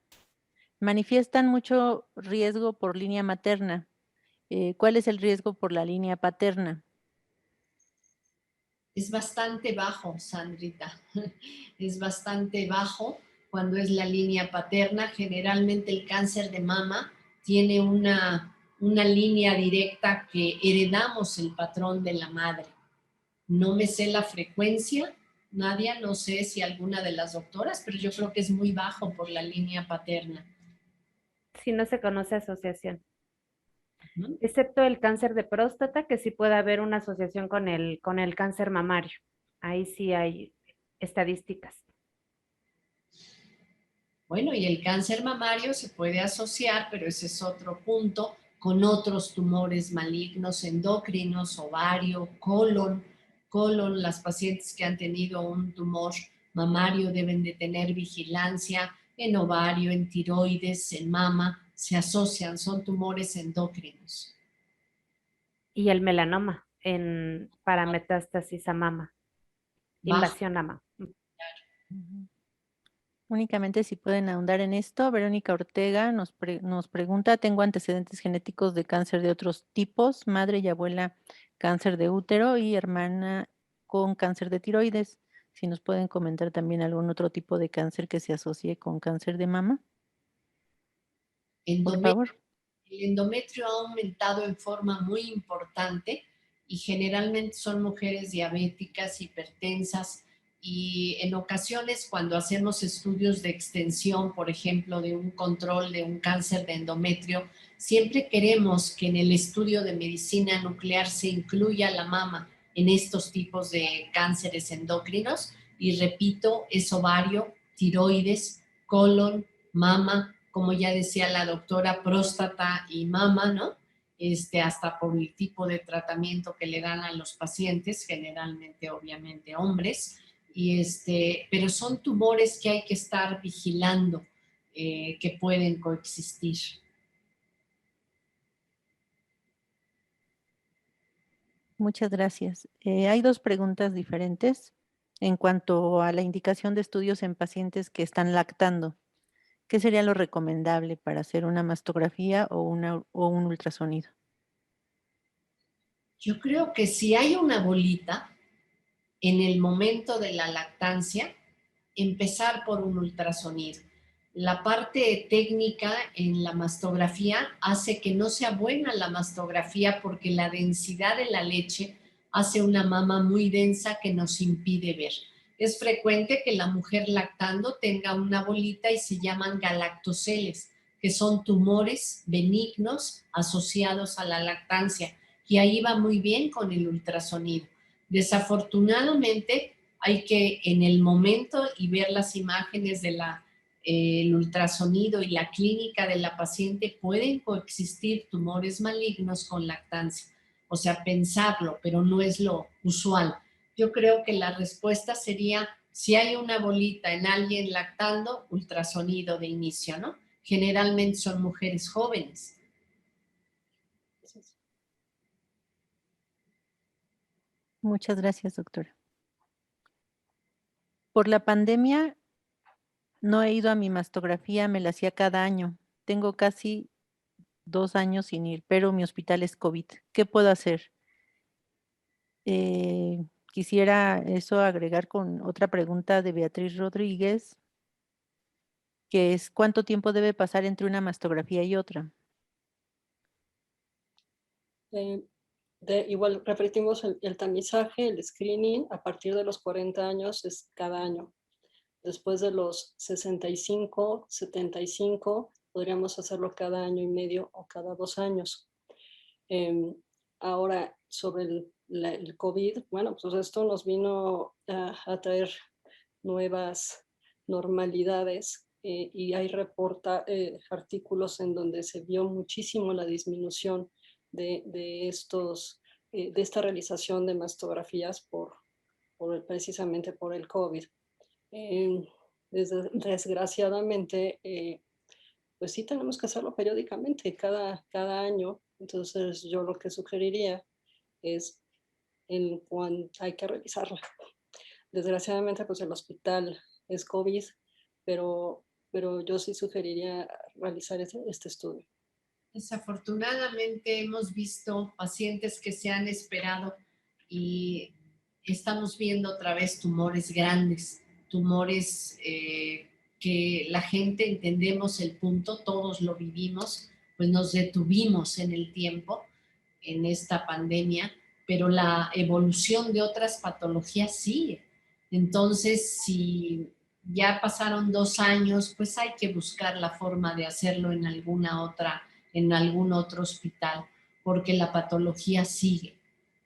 manifiestan mucho riesgo por línea materna. ¿Cuál es el riesgo por la línea paterna? Es bastante bajo, Sandrita. Es bastante bajo cuando es la línea paterna. Generalmente el cáncer de mama tiene una línea directa que heredamos el patrón de la madre. No me sé la frecuencia, Nadia, no sé si alguna de las doctoras, pero yo creo que es muy bajo por la línea paterna. Si no se conoce asociación, ¿No? excepto el cáncer de próstata, que sí puede haber una asociación con el cáncer mamario. Ahí sí hay estadísticas. Bueno, y el cáncer mamario se puede asociar, pero ese es otro punto, con otros tumores malignos endocrinos, ovario, colon. Las pacientes que han tenido un tumor mamario deben de tener vigilancia en ovario, en tiroides, en mama, se asocian, son tumores endocrinos. Y el melanoma para metástasis a mama, Bajo. invasión a mama. Ujú. Únicamente si pueden ahondar en esto, Verónica Ortega nos pregunta, tengo antecedentes genéticos de cáncer de otros tipos, madre y abuela cáncer de útero y hermana con cáncer de tiroides. Si nos pueden comentar también algún otro tipo de cáncer que se asocie con cáncer de mama, por favor. El endometrio ha aumentado en forma muy importante y generalmente son mujeres diabéticas, hipertensas y en ocasiones cuando hacemos estudios de extensión, por ejemplo, de un control de un cáncer de endometrio, siempre queremos que en el estudio de medicina nuclear se incluya la mama en estos tipos de cánceres endocrinos y repito, es ovario, tiroides, colon, mama, como ya decía la doctora, próstata y mama, ¿no? Hasta por el tipo de tratamiento que le dan a los pacientes, generalmente, obviamente, hombres, pero son tumores que hay que estar vigilando, que pueden coexistir. Muchas gracias. Hay dos preguntas diferentes en cuanto a la indicación de estudios en pacientes que están lactando. ¿Qué sería lo recomendable para hacer una mastografía o un ultrasonido? Yo creo que si hay una bolita en el momento de la lactancia, empezar por un ultrasonido. La parte técnica en la mastografía hace que no sea buena la mastografía porque la densidad de la leche hace una mama muy densa que nos impide ver. Es frecuente que la mujer lactando tenga una bolita y se llaman galactoceles, que son tumores benignos asociados a la lactancia. Y ahí va muy bien con el ultrasonido. Desafortunadamente, hay que en el momento y ver las imágenes de el ultrasonido y la clínica de la paciente, pueden coexistir tumores malignos con lactancia. O sea, pensarlo, pero no es lo usual. Yo creo que la respuesta sería, si hay una bolita en alguien lactando, ultrasonido de inicio, ¿no? Generalmente son mujeres jóvenes. Muchas gracias, doctora. Por la pandemia no he ido a mi mastografía, me la hacía cada año. Tengo casi 2 años sin ir, pero mi hospital es COVID. ¿Qué puedo hacer? quisiera eso agregar con otra pregunta de Beatriz Rodríguez, que es ¿cuánto tiempo debe pasar entre una mastografía y otra? Igual repetimos el tamizaje, el screening, a partir de los 40 años es cada año. Después de los 65, 75, podríamos hacerlo cada año y medio o cada 2 años. Ahora, sobre el COVID, bueno, pues esto nos vino a traer nuevas normalidades y hay artículos en donde se vio muchísimo la disminución de esta realización de mastografías precisamente por el COVID. Desgraciadamente, pues sí tenemos que hacerlo periódicamente, cada año. Entonces yo lo que sugeriría es hay que revisarla. Desgraciadamente, pues el hospital es COVID, pero yo sí sugeriría realizar este estudio. Desafortunadamente hemos visto pacientes que se han esperado y estamos viendo otra vez tumores grandes, tumores que la gente entendemos el punto, todos lo vivimos, pues nos detuvimos en el tiempo, en esta pandemia, pero la evolución de otras patologías sigue. Entonces, si ya pasaron 2 años, pues hay que buscar la forma de hacerlo en algún otro hospital, porque la patología sigue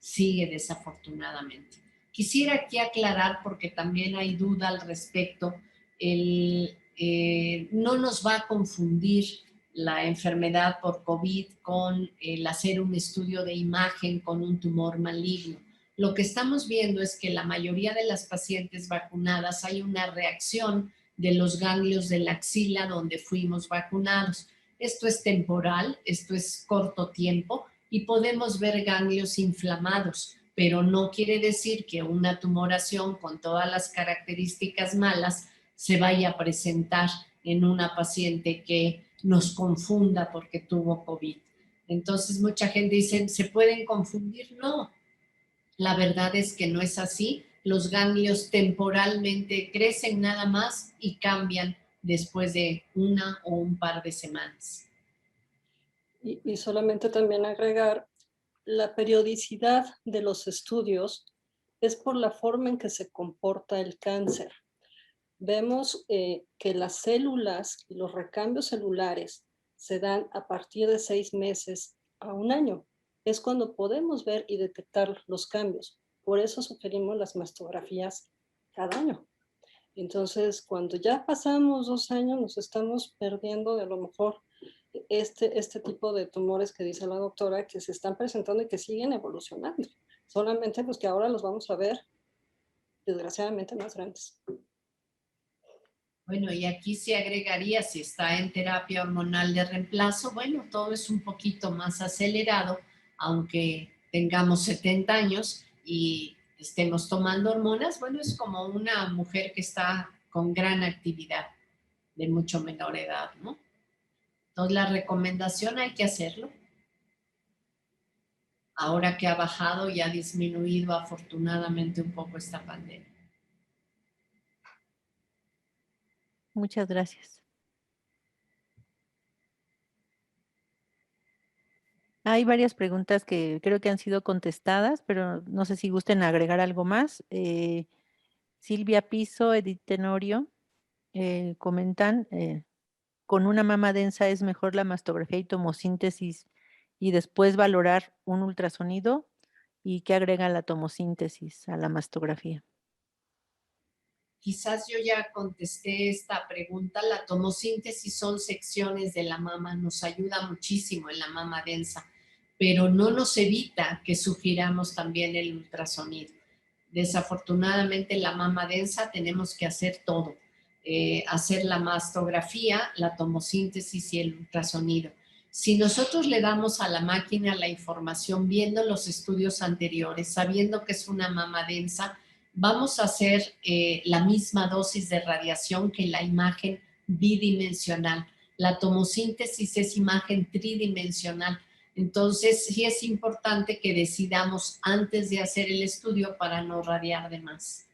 desafortunadamente. Quisiera aquí aclarar, porque también hay duda al respecto, no nos va a confundir la enfermedad por COVID con el hacer un estudio de imagen con un tumor maligno. Lo que estamos viendo es que la mayoría de las pacientes vacunadas hay una reacción de los ganglios de la axila donde fuimos vacunados. Esto es temporal, esto es corto tiempo y podemos ver ganglios inflamados, pero no quiere decir que una tumoración con todas las características malas se vaya a presentar en una paciente que nos confunda porque tuvo COVID. Entonces mucha gente dice, ¿se pueden confundir? No, la verdad es que no es así. Los ganglios temporalmente crecen nada más y cambian después de una o un par de semanas. Y solamente también agregar, la periodicidad de los estudios es por la forma en que se comporta el cáncer. Vemos que las células y los recambios celulares se dan a partir de 6 meses a 1 año. Es cuando podemos ver y detectar los cambios. Por eso sugerimos las mastografías cada año. Entonces, cuando ya pasamos 2 años, nos estamos perdiendo de a lo mejor este tipo de tumores que dice la doctora, que se están presentando y que siguen evolucionando. Solamente pues que ahora los vamos a ver, desgraciadamente, más grandes. Bueno, y aquí se agregaría, si está en terapia hormonal de reemplazo, bueno, todo es un poquito más acelerado, aunque tengamos 70 años y estemos tomando hormonas, bueno, es como una mujer que está con gran actividad de mucho menor edad, ¿no? Entonces, la recomendación hay que hacerlo. Ahora que ha bajado y ha disminuido afortunadamente un poco esta pandemia. Muchas gracias. Hay varias preguntas que creo que han sido contestadas, pero no sé si gusten agregar algo más. Silvia Piso, Edith Tenorio, comentan, con una mama densa es mejor la mastografía y tomosíntesis y después valorar un ultrasonido. ¿Y qué agrega la tomosíntesis a la mastografía? Quizás yo ya contesté esta pregunta. La tomosíntesis son secciones de la mama, nos ayuda muchísimo en la mama densa, pero no nos evita que sugiramos también el ultrasonido. Desafortunadamente, la mama densa tenemos que hacer todo, hacer la mastografía, la tomosíntesis y el ultrasonido. Si nosotros le damos a la máquina la información viendo los estudios anteriores, sabiendo que es una mama densa, vamos a hacer la misma dosis de radiación que la imagen bidimensional. La tomosíntesis es imagen tridimensional. Entonces, sí es importante que decidamos antes de hacer el estudio para no radiar de más.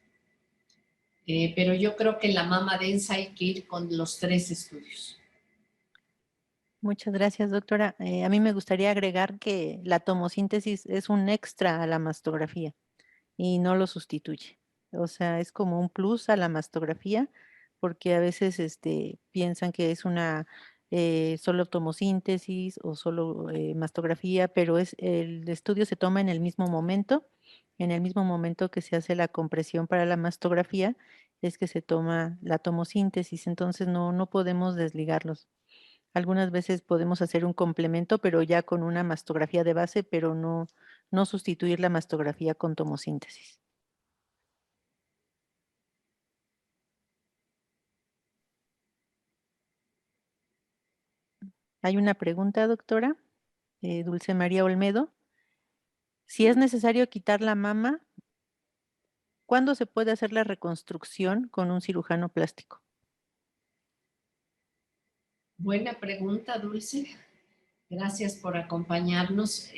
Pero yo creo que la mama densa hay que ir con los 3 estudios. Muchas gracias, doctora. A mí me gustaría agregar que la tomosíntesis es un extra a la mastografía y no lo sustituye. O sea, es como un plus a la mastografía porque a veces piensan que es una solo tomosíntesis o solo mastografía, pero el estudio se toma en el mismo momento que se hace la compresión para la mastografía, es que se toma la tomosíntesis, entonces no podemos desligarlos. Algunas veces podemos hacer un complemento, pero ya con una mastografía de base, pero no sustituir la mastografía con tomosíntesis. Hay una pregunta, doctora, Dulce María Olmedo. Si es necesario quitar la mama, ¿cuándo se puede hacer la reconstrucción con un cirujano plástico? Buena pregunta, Dulce. Gracias por acompañarnos.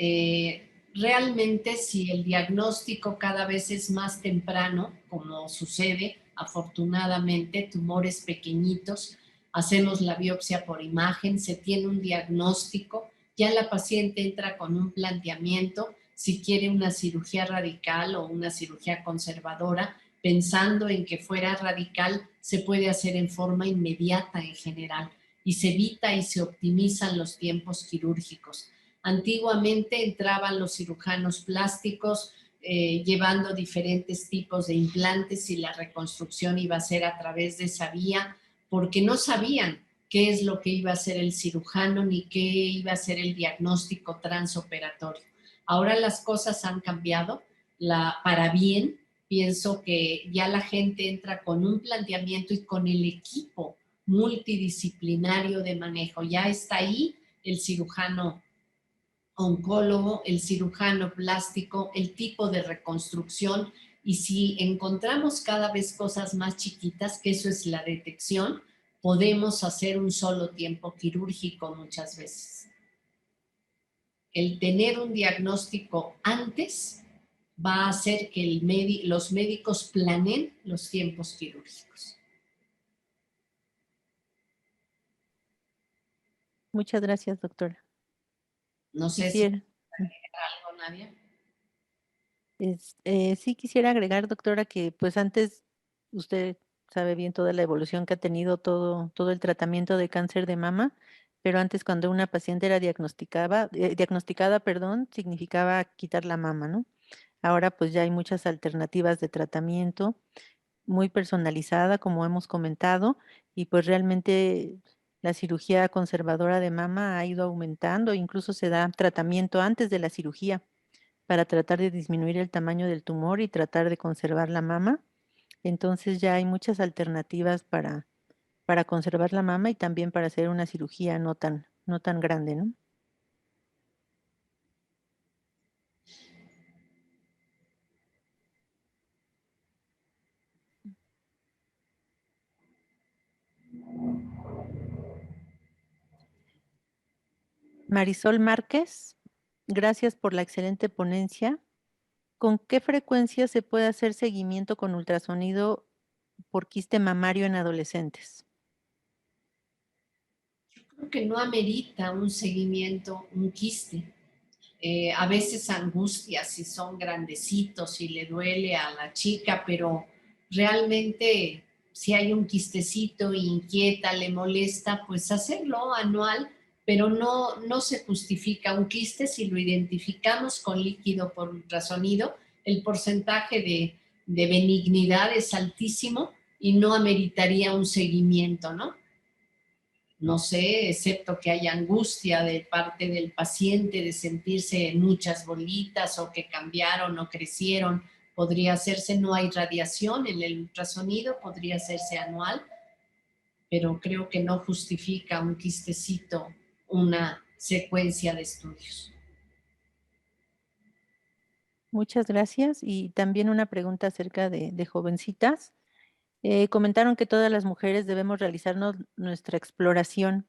Realmente, si el diagnóstico cada vez es más temprano, como sucede afortunadamente, tumores pequeñitos, hacemos la biopsia por imagen, se tiene un diagnóstico, ya la paciente entra con un planteamiento, si quiere una cirugía radical o una cirugía conservadora, pensando en que fuera radical, se puede hacer en forma inmediata en general y se evita y se optimizan los tiempos quirúrgicos. Antiguamente entraban los cirujanos plásticos llevando diferentes tipos de implantes y la reconstrucción iba a ser a través de esa vía porque no sabían qué es lo que iba a hacer el cirujano ni qué iba a ser el diagnóstico transoperatorio. Ahora las cosas han cambiado para bien. Pienso que ya la gente entra con un planteamiento y con el equipo multidisciplinario de manejo. Ya está ahí el cirujano oncólogo, el cirujano plástico, el tipo de reconstrucción y si encontramos cada vez cosas más chiquitas, que eso es la detección, podemos hacer un solo tiempo quirúrgico muchas veces. El tener un diagnóstico antes va a hacer que los médicos planeen los tiempos quirúrgicos. Muchas gracias, doctora. No sé Quisiera, si algo, Nadia. sí quisiera agregar, doctora, que pues antes usted sabe bien toda la evolución que ha tenido todo el tratamiento de cáncer de mama, pero antes cuando una paciente era diagnosticada, perdón, significaba quitar la mama, ¿no? Ahora pues ya hay muchas alternativas de tratamiento muy personalizada, como hemos comentado, y pues realmente la cirugía conservadora de mama ha ido aumentando, incluso se da tratamiento antes de la cirugía para tratar de disminuir el tamaño del tumor y tratar de conservar la mama. Entonces ya hay muchas alternativas para conservar la mama y también para hacer una cirugía no tan grande, ¿no? Marisol Márquez, gracias por la excelente ponencia. ¿Con qué frecuencia se puede hacer seguimiento con ultrasonido por quiste mamario en adolescentes? Creo que no amerita un seguimiento, un quiste. A veces angustia si son grandecitos y le duele a la chica, pero realmente si hay un quistecito, inquieta, le molesta, pues hacerlo anual, pero no se justifica un quiste si lo identificamos con líquido por ultrasonido, el porcentaje de benignidad es altísimo y no ameritaría un seguimiento, ¿no? No sé, excepto que haya angustia de parte del paciente de sentirse en muchas bolitas o que cambiaron o crecieron, podría hacerse, no hay radiación en el ultrasonido, podría hacerse anual, pero creo que no justifica un quistecito una secuencia de estudios. Muchas gracias. Y también una pregunta acerca de jovencitas. Comentaron que todas las mujeres debemos realizarnos nuestra exploración.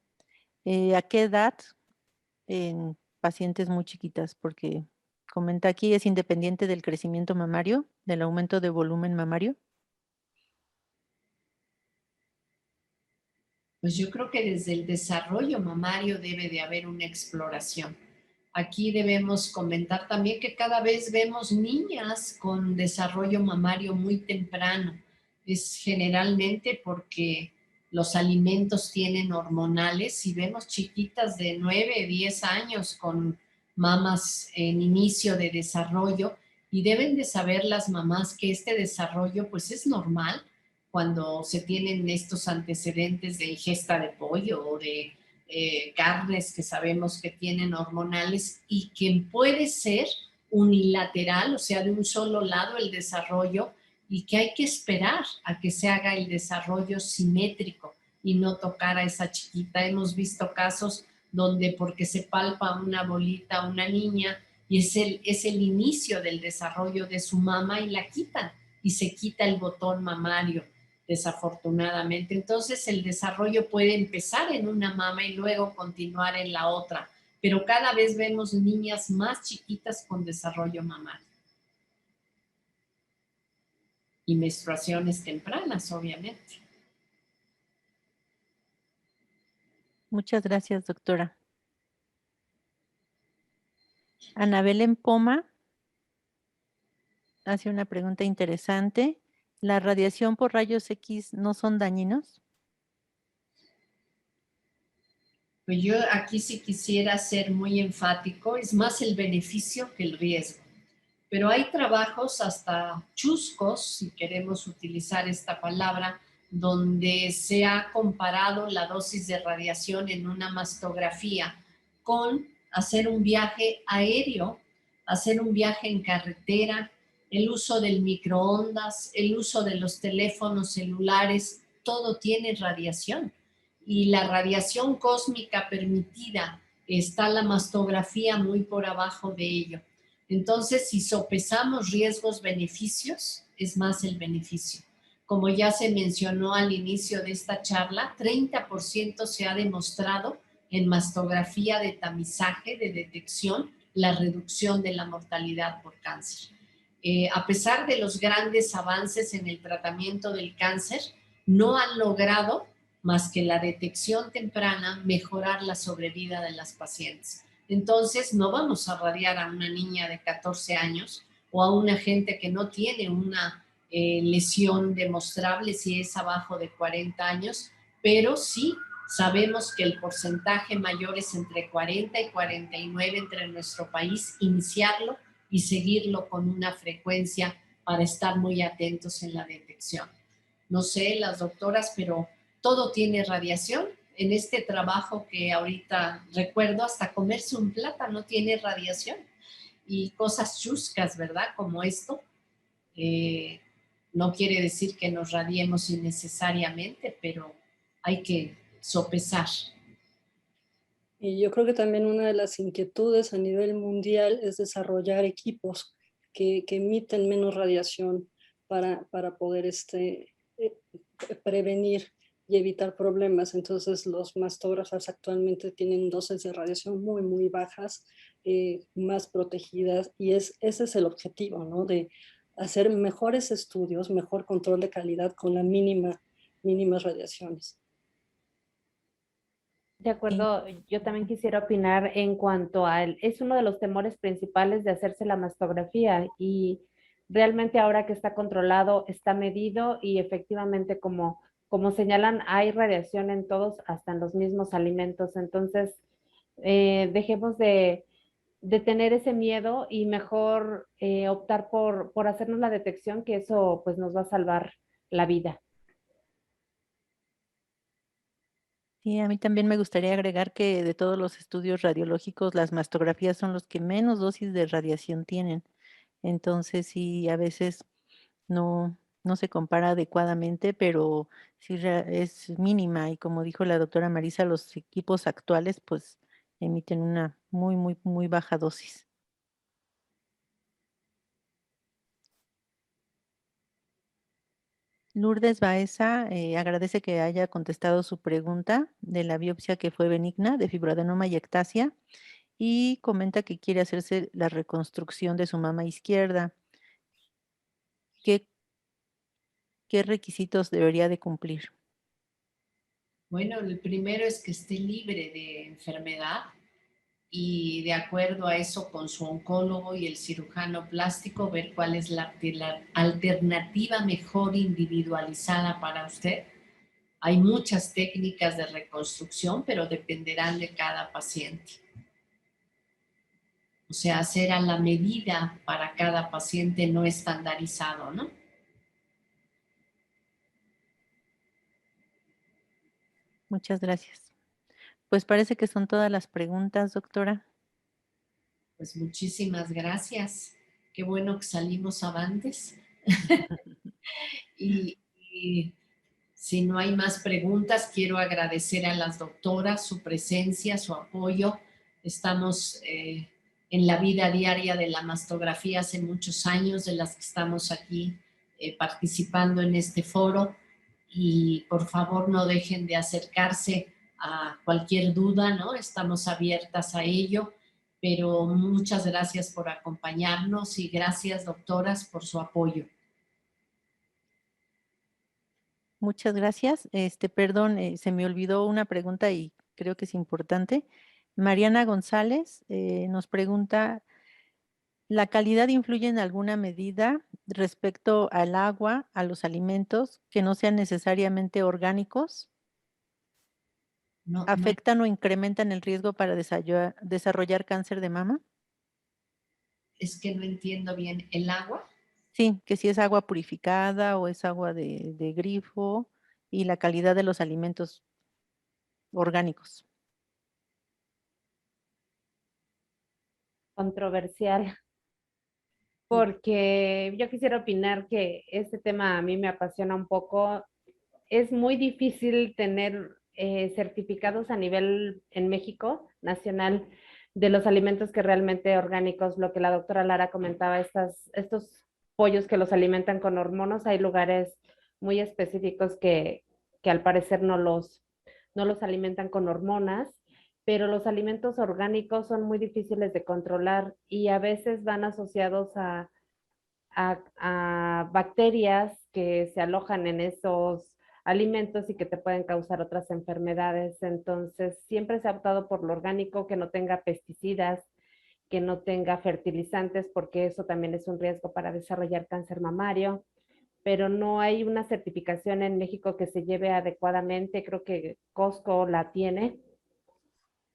¿A qué edad pacientes muy chiquitas, porque comenta aquí, es independiente del crecimiento mamario, del aumento de volumen mamario. Pues yo creo que desde el desarrollo mamario debe de haber una exploración. Aquí debemos comentar también que cada vez vemos niñas con desarrollo mamario muy temprano. Es generalmente porque los alimentos tienen hormonales y vemos chiquitas de 9, 10 años con mamas en inicio de desarrollo y deben de saber las mamás que este desarrollo pues es normal cuando se tienen estos antecedentes de ingesta de pollo o de carnes que sabemos que tienen hormonales y que puede ser unilateral, o sea, de un solo lado el desarrollo y que hay que esperar a que se haga el desarrollo simétrico y no tocar a esa chiquita. Hemos visto casos donde porque se palpa una bolita a una niña y es el inicio del desarrollo de su mama y la quitan y se quita el botón mamario desafortunadamente. Entonces el desarrollo puede empezar en una mama y luego continuar en la otra, pero cada vez vemos niñas más chiquitas con desarrollo mamario. Y menstruaciones tempranas, obviamente. Muchas gracias, doctora. Ana Belén Poma hace una pregunta interesante. ¿La radiación por rayos X no son dañinos? Pues yo aquí sí quisiera ser muy enfático, es más el beneficio que el riesgo. Pero hay trabajos hasta chuscos, si queremos utilizar esta palabra, donde se ha comparado la dosis de radiación en una mastografía con hacer un viaje aéreo, hacer un viaje en carretera, el uso del microondas, el uso de los teléfonos celulares, todo tiene radiación. Y la radiación cósmica permitida, está la mastografía muy por abajo de ello. Entonces, si sopesamos riesgos-beneficios, es más el beneficio. Como ya se mencionó al inicio de esta charla, 30% se ha demostrado en mastografía de tamizaje, de detección, la reducción de la mortalidad por cáncer. A pesar de los grandes avances en el tratamiento del cáncer, no han logrado, más que la detección temprana, mejorar la sobrevida de las pacientes. Entonces, no vamos a radiar a una niña de 14 años o a una gente que no tiene una lesión demostrable si es abajo de 40 años, pero sí sabemos que el porcentaje mayor es entre 40 y 49 entre nuestro país, iniciarlo y seguirlo con una frecuencia para estar muy atentos en la detección. No sé, las doctoras, pero todo tiene radiación. En este trabajo que ahorita recuerdo, hasta comerse un plátano tiene radiación y cosas chuscas, ¿verdad? Como esto. No quiere decir que nos radiemos innecesariamente, pero hay que sopesar. Y yo creo que también una de las inquietudes a nivel mundial es desarrollar equipos que emiten menos radiación para poder prevenir y evitar problemas. Entonces los mastógrafos actualmente tienen dosis de radiación muy, muy bajas, más protegidas, y ese es el objetivo, ¿no? De hacer mejores estudios, mejor control de calidad con la mínimas radiaciones. De acuerdo, yo también quisiera opinar en cuanto a es uno de los temores principales de hacerse la mastografía y realmente ahora que está controlado, está medido y efectivamente como señalan, hay radiación en todos, hasta en los mismos alimentos. Entonces, dejemos de tener ese miedo y mejor optar por hacernos la detección, que eso pues nos va a salvar la vida. Sí, a mí también me gustaría agregar que de todos los estudios radiológicos, las mastografías son los que menos dosis de radiación tienen. Entonces, sí, a veces no se compara adecuadamente, pero sí es mínima. Y como dijo la doctora Marisa, los equipos actuales pues emiten una muy, muy, muy baja dosis. Lourdes Baeza agradece que haya contestado su pregunta de la biopsia que fue benigna de fibroadenoma y ectasia y comenta que quiere hacerse la reconstrucción de su mama izquierda. ¿Qué, qué requisitos debería de cumplir? Bueno, el primero es que esté libre de enfermedad y de acuerdo a eso con su oncólogo y el cirujano plástico ver cuál es la alternativa mejor individualizada para usted. Hay muchas técnicas de reconstrucción, pero dependerán de cada paciente. O sea, hacer a la medida para cada paciente no estandarizado, ¿no? Muchas gracias. Pues parece que son todas las preguntas, doctora. Pues muchísimas gracias. Qué bueno que salimos avantes. y si no hay más preguntas, quiero agradecer a las doctoras su presencia, su apoyo. Estamos en la vida diaria de la mastografía hace muchos años, de las que estamos aquí participando en este foro. Y por favor no dejen de acercarse a cualquier duda, ¿no? Estamos abiertas a ello. Pero muchas gracias por acompañarnos y gracias, doctoras, por su apoyo. Muchas gracias. Perdón, se me olvidó una pregunta y creo que es importante. Mariana González nos pregunta, ¿la calidad influye en alguna medida respecto al agua, a los alimentos que no sean necesariamente orgánicos? No, ¿Afectan o incrementan el riesgo para desarrollar cáncer de mama? es que no entiendo bien. ¿El agua? Sí, que si es agua purificada o es agua de grifo y la calidad de los alimentos orgánicos. Controversial, porque yo quisiera opinar que este tema a mí me apasiona un poco. Es muy difícil tener certificados a nivel en México nacional de los alimentos que realmente orgánicos, lo que la doctora Lara comentaba, estos pollos que los alimentan con hormonas, hay lugares muy específicos que al parecer no los alimentan con hormonas, pero los alimentos orgánicos son muy difíciles de controlar y a veces van asociados a bacterias que se alojan en esos alimentos y que te pueden causar otras enfermedades. Entonces, siempre se ha optado por lo orgánico, que no tenga pesticidas, que no tenga fertilizantes, porque eso también es un riesgo para desarrollar cáncer mamario, pero no hay una certificación en México que se lleve adecuadamente. Creo que Costco la tiene,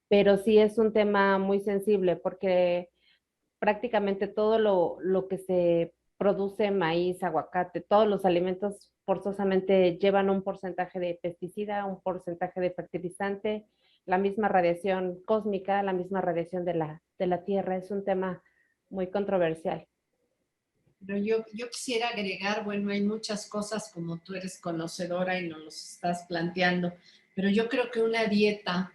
pero sí es un tema muy sensible porque prácticamente todo lo que se produce, maíz, aguacate, todos los alimentos forzosamente llevan un porcentaje de pesticida, un porcentaje de fertilizante, la misma radiación cósmica, la misma radiación de la Tierra. Es un tema muy controversial. Pero yo quisiera agregar, bueno, hay muchas cosas como tú eres conocedora y nos los estás planteando, pero yo creo que una dieta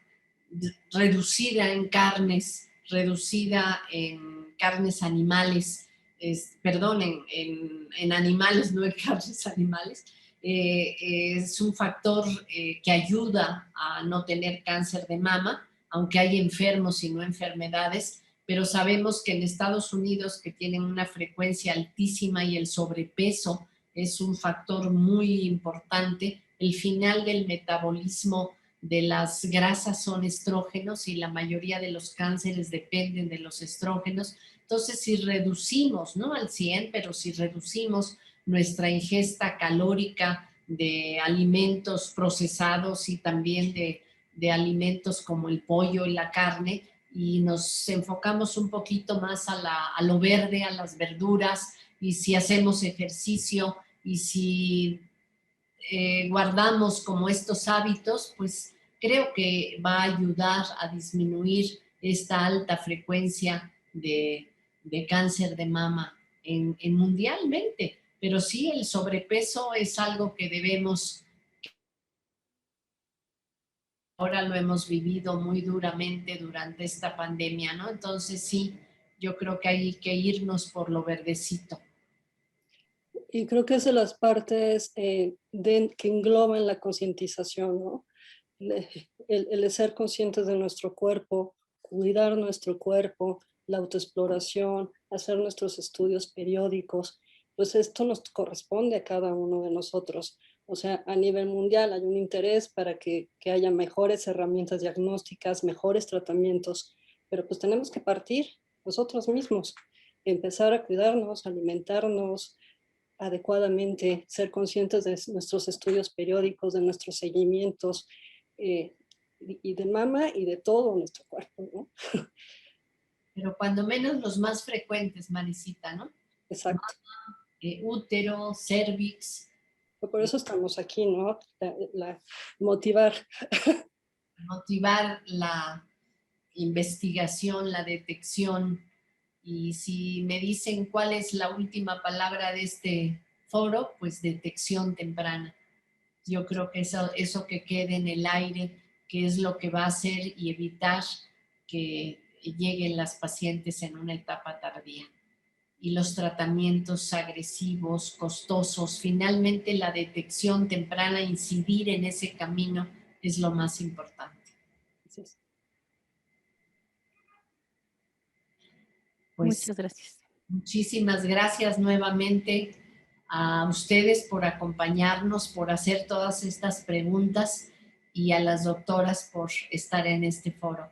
reducida en carnes, reducida en carnes animales, perdón, en animales, no en carnes animales, es un factor que ayuda a no tener cáncer de mama, aunque hay enfermos y no enfermedades, pero sabemos que en Estados Unidos, que tienen una frecuencia altísima y el sobrepeso es un factor muy importante, el final del metabolismo de las grasas son estrógenos y la mayoría de los cánceres dependen de los estrógenos. Entonces, si reducimos, no al 100, pero si reducimos nuestra ingesta calórica de alimentos procesados y también de alimentos como el pollo y la carne, y nos enfocamos un poquito más a lo verde, a las verduras, y si hacemos ejercicio y si guardamos como estos hábitos, pues creo que va a ayudar a disminuir esta alta frecuencia de cáncer de mama mundialmente. Pero sí, el sobrepeso es algo que debemos, ahora lo hemos vivido muy duramente durante esta pandemia, ¿no? Entonces sí, yo creo que hay que irnos por lo verdecito. Y creo que es de las partes que engloban la concientización, ¿no? El ser conscientes de nuestro cuerpo, cuidar nuestro cuerpo, la autoexploración, hacer nuestros estudios periódicos, pues esto nos corresponde a cada uno de nosotros. O sea, a nivel mundial hay un interés para que haya mejores herramientas diagnósticas, mejores tratamientos, pero pues tenemos que partir nosotros mismos, empezar a cuidarnos, alimentarnos adecuadamente, ser conscientes de nuestros estudios periódicos, de nuestros seguimientos, y de mama y de todo nuestro cuerpo, ¿no? Pero cuando menos los más frecuentes, Marisita, ¿no? Exacto. Útero, cervix. Por eso estamos aquí, ¿no? Motivar. Motivar la investigación, la detección. Y si me dicen cuál es la última palabra de este foro, pues detección temprana. Yo creo que eso que quede en el aire, que es lo que va a hacer y evitar que lleguen las pacientes en una etapa tardía. Y los tratamientos agresivos, costosos, finalmente la detección temprana, incidir en ese camino es lo más importante. Pues, muchas gracias. Muchísimas gracias nuevamente a ustedes por acompañarnos, por hacer todas estas preguntas y a las doctoras por estar en este foro.